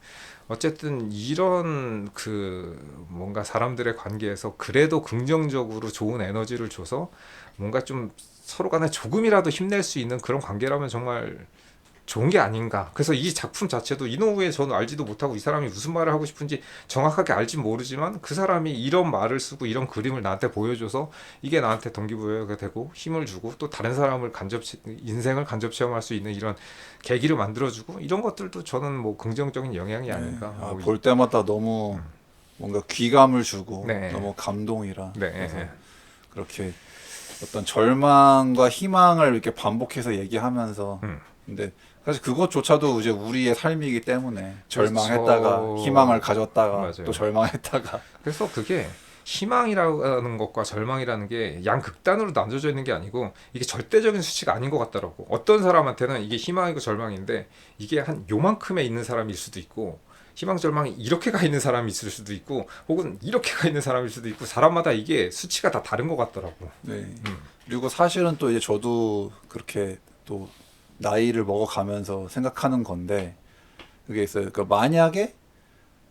어쨌든 이런 그 뭔가 사람들의 관계에서 그래도 긍정적으로 좋은 에너지를 줘서 뭔가 좀 서로 간에 조금이라도 힘낼 수 있는 그런 관계라면 정말 좋은 게 아닌가. 그래서 이 작품 자체도 이노우에 저는 알지도 못하고 이 사람이 무슨 말을 하고 싶은지 정확하게 알진 모르지만 그 사람이 이런 말을 쓰고 이런 그림을 나한테 보여줘서 이게 나한테 동기부여가 되고 힘을 주고 또 다른 사람을 인생을 간접 체험할 수 있는 이런 계기를 만들어주고 이런 것들도 저는 뭐 긍정적인 영향이 아닌가. 네. 볼 때마다 너무 뭔가 귀감을 주고 네. 너무 감동이라 네. 그래서 그렇게 어떤 절망과 희망을 이렇게 반복해서 얘기하면서 근데 사실 그것조차도 이제 우리의 삶이기 때문에 절망했다가 그렇죠. 희망을 가졌다가 맞아요. 또 절망했다가 그래서 그게 희망이라는 것과 절망이라는 게 양극단으로 나눠져 있는 게 아니고 이게 절대적인 수치가 아닌 것 같더라고. 어떤 사람한테는 이게 희망이고 절망인데 이게 한 요만큼에 있는 사람일 수도 있고 희망 절망이 이렇게 가 있는 사람이 있을 수도 있고 혹은 이렇게 가 있는 사람일 수도 있고 사람마다 이게 수치가 다 다른 것 같더라고. 네. 그리고 사실은 또 이제 저도 그렇게 또 나이를 먹어가면서 생각하는 건데 그게 있어요. 그러니까 만약에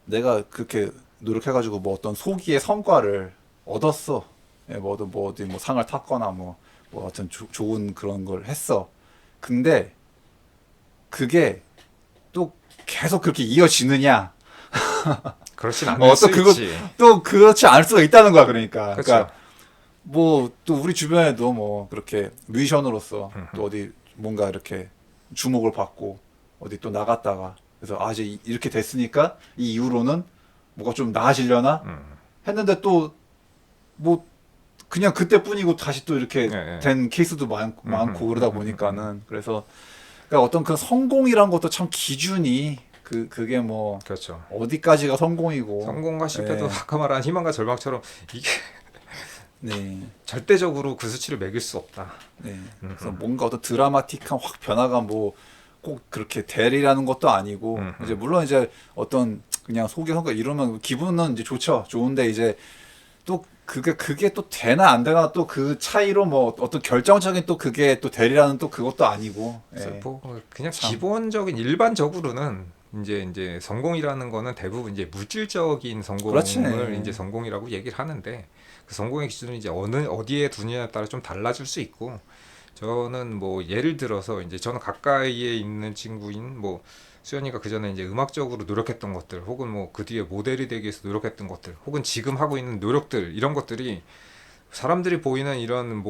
내가 그렇게 노력해가지고 뭐 어떤 소기의 성과를 얻었어. 예, 뭐 어디 뭐 상을 탔거나 뭐 하여튼 좋은 그런 걸 했어. 근데 그게 또 계속 그렇게 이어지느냐? 그렇진 않을 수 있지. 또 그렇지 않을 수가 있다는 거야. 그러니까. 그렇죠. 그러니까 뭐 또 우리 주변에도 뭐 그렇게 뮤지션으로서 또 어디 뭔가 이렇게 주목을 받고 어디 또 나갔다가 그래서 이제 이렇게 됐으니까 이 이후로는 뭐가 좀 나아지려나 했는데 또 뭐 그냥 그때뿐이고 다시 또 이렇게 된 케이스도 많고 그러다 보니까는 그래서 그러니까 어떤 그 성공이란 것도 참 기준이 그게 뭐 그렇죠. 어디까지가 성공이고 성공과 실패도 네. 아까 말한 희망과 절망처럼 이게 네. 절대적으로 그 수치를 매길 수 없다. 네. 그래서 뭔가 어떤 드라마틱한 확 변화가 뭐 꼭 그렇게 대리라는 것도 아니고 이제 물론 이제 어떤 그냥 소개 성과 이러면 기분은 이제 좋죠. 좋은데 이제 또 그게 또 되나 안 되나 또 그 차이로 뭐 어떤 결정적인 또 그게 또 되리라는 또 그것도 아니고. 그래서 예. 뭐 그냥 참. 기본적인 일반적으로는 이제 성공이라는 거는 대부분 이제 물질적인 성공을 그렇지. 이제 성공이라고 얘기를 하는데 그 성공의 기준은 이제 어디에 두느냐에 따라 좀 달라질 수 있고 저는 뭐 예를 들어서 이제 저는 가까이에 있는 친구인 뭐 수연이가 그 전에 이제 음악적으로 노력했던 것들 혹은 뭐 그 뒤에 모델이 되기 위해서 노력했던 것들 혹은 지금 하고 있는 노력들 이런 것들이 사람들이 보이는 이런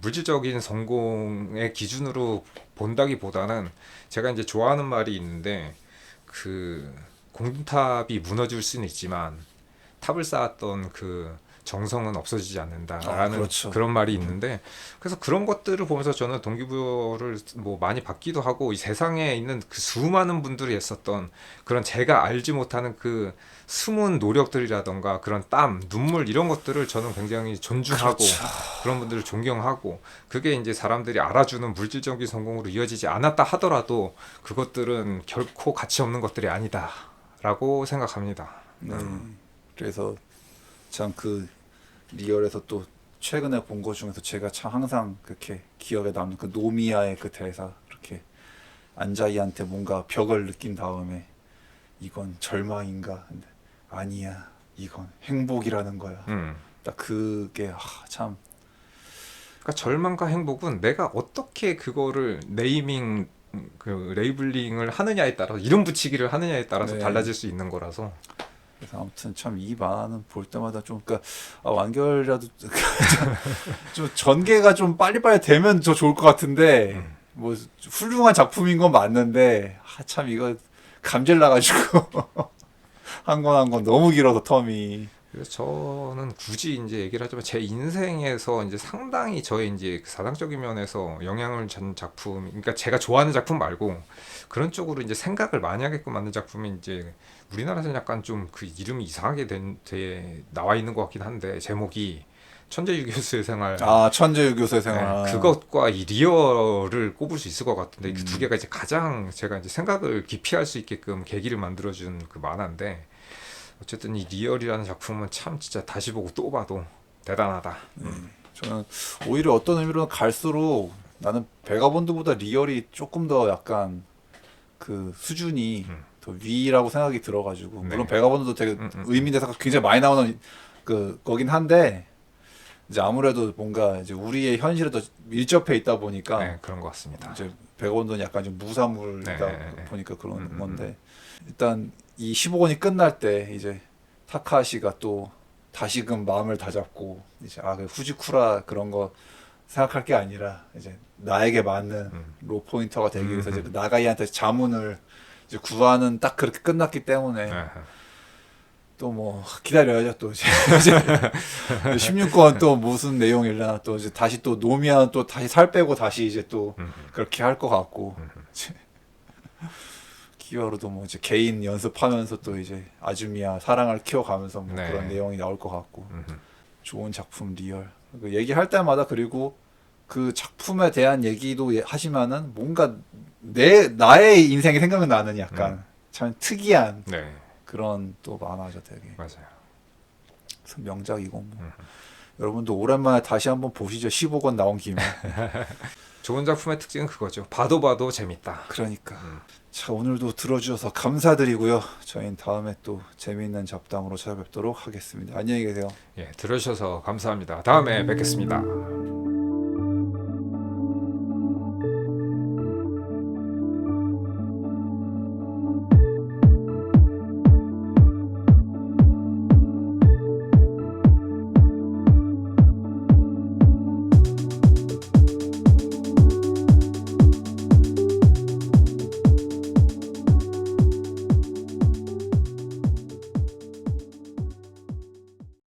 물질적인 성공의 기준으로 본다기보다는 제가 이제 좋아하는 말이 있는데 그 공탑이 무너질 수는 있지만 탑을 쌓았던 그 정성은 없어지지 않는다라는 그렇죠. 그런 말이 있는데 그래서 그런 것들을 보면서 저는 동기부여를 뭐 많이 받기도 하고 이 세상에 있는 그 수많은 분들이 했었던 그런 제가 알지 못하는 그 숨은 노력들이라던가 그런 땀, 눈물 이런 것들을 저는 굉장히 존중하고 그렇죠. 그런 분들을 존경하고 그게 이제 사람들이 알아주는 물질적인 성공으로 이어지지 않았다 하더라도 그것들은 결코 가치 없는 것들이 아니다라고 생각합니다. 네. 그래서 참 그 리얼에서 또 최근에 본 것 중에서 제가 참 항상 그렇게 기억에 남는 그 노미야의 그 대사 이렇게 안자이한테 뭔가 벽을 느낀 다음에 이건 절망인가? 근데 아니야 이건 행복이라는 거야. 딱 그게 참 그러니까 절망과 행복은 내가 어떻게 그거를 그 레이블링을 하느냐에 따라서 이름 붙이기를 하느냐에 따라서 네. 달라질 수 있는 거라서 그래서 아무튼 참 이 만화는 볼 때마다 좀 그러니까 완결이라도 좀 전개가 좀 빨리빨리 되면 더 좋을 것 같은데 뭐 훌륭한 작품인 건 맞는데 참 이거 감질 나가지고 한 권 한 권 너무 길어서 텀이. 그래서 저는 굳이 이제 얘기를 하자면 제 인생에서 이제 상당히 저의 이제 그 사상적인 면에서 영향을 준 작품, 그러니까 제가 좋아하는 작품 말고 그런 쪽으로 이제 생각을 많이 하게끔 만든 작품이 이제 우리나라에서는 약간 좀 그 이름이 이상하게 나와 있는 것 같긴 한데 제목이 천재유교수의 생활. 천재유교수의 생활. 네, 그것과 이 리얼을 꼽을 수 있을 것 같은데 그 두 개가 이제 가장 제가 이제 생각을 깊이 할 수 있게끔 계기를 만들어준 그 만화인데 어쨌든 이 리얼이라는 작품은 참 진짜 다시 보고 또 봐도 대단하다. 저는 오히려 어떤 의미로는 갈수록 나는 베가본드보다 리얼이 조금 더 약간 그 수준이 더 위라고 생각이 들어가지고 물론 네. 베가본드도 되게 의미 대사가 굉장히 많이 나오는 그 거긴 한데 이제 아무래도 뭔가 이제 우리의 현실에 더 밀접해 있다 보니까 네, 그런 것 같습니다. 이제 베가본드는 약간 좀 무사물이다 네. 보니까 그런 건데 일단 이 15권이 끝날 때 이제 타카시가 또 다시금 마음을 다잡고 이제 그 후지쿠라 그런 거 생각할 게 아니라 이제 나에게 맞는 로 포인터가 되기 위해서 이제 그 나가이한테 자문을 이제 구하는 딱 그렇게 끝났기 때문에 네. 또 뭐 기다려야죠 또 이제 16권 또 무슨 내용일려나 또 이제 다시 또 노미야 또 다시 살 빼고 다시 이제 또 그렇게 할 것 같고 기와로도 뭐 이제 개인 연습하면서 또 이제 아주미야 사랑을 키워가면서 뭐 네. 그런 내용이 나올 것 같고 좋은 작품 리얼 그 얘기할 때마다 그리고 그 작품에 대한 얘기도 하지만은 뭔가 나의 인생이 생각나는 약간 참 특이한 네, 그런 또 만화죠 되게 맞아요. 명작이고 뭐. 여러분도 오랜만에 다시 한번 보시죠 15권 나온 김에. 좋은 작품의 특징은 그거죠. 봐도 재밌다. 그러니까 자 오늘도 들어주셔서 감사드리고요. 저희는 다음에 또 재미있는 잡담으로 찾아뵙도록 하겠습니다. 안녕히 계세요. 예, 들어주셔서 감사합니다. 다음에 뵙겠습니다.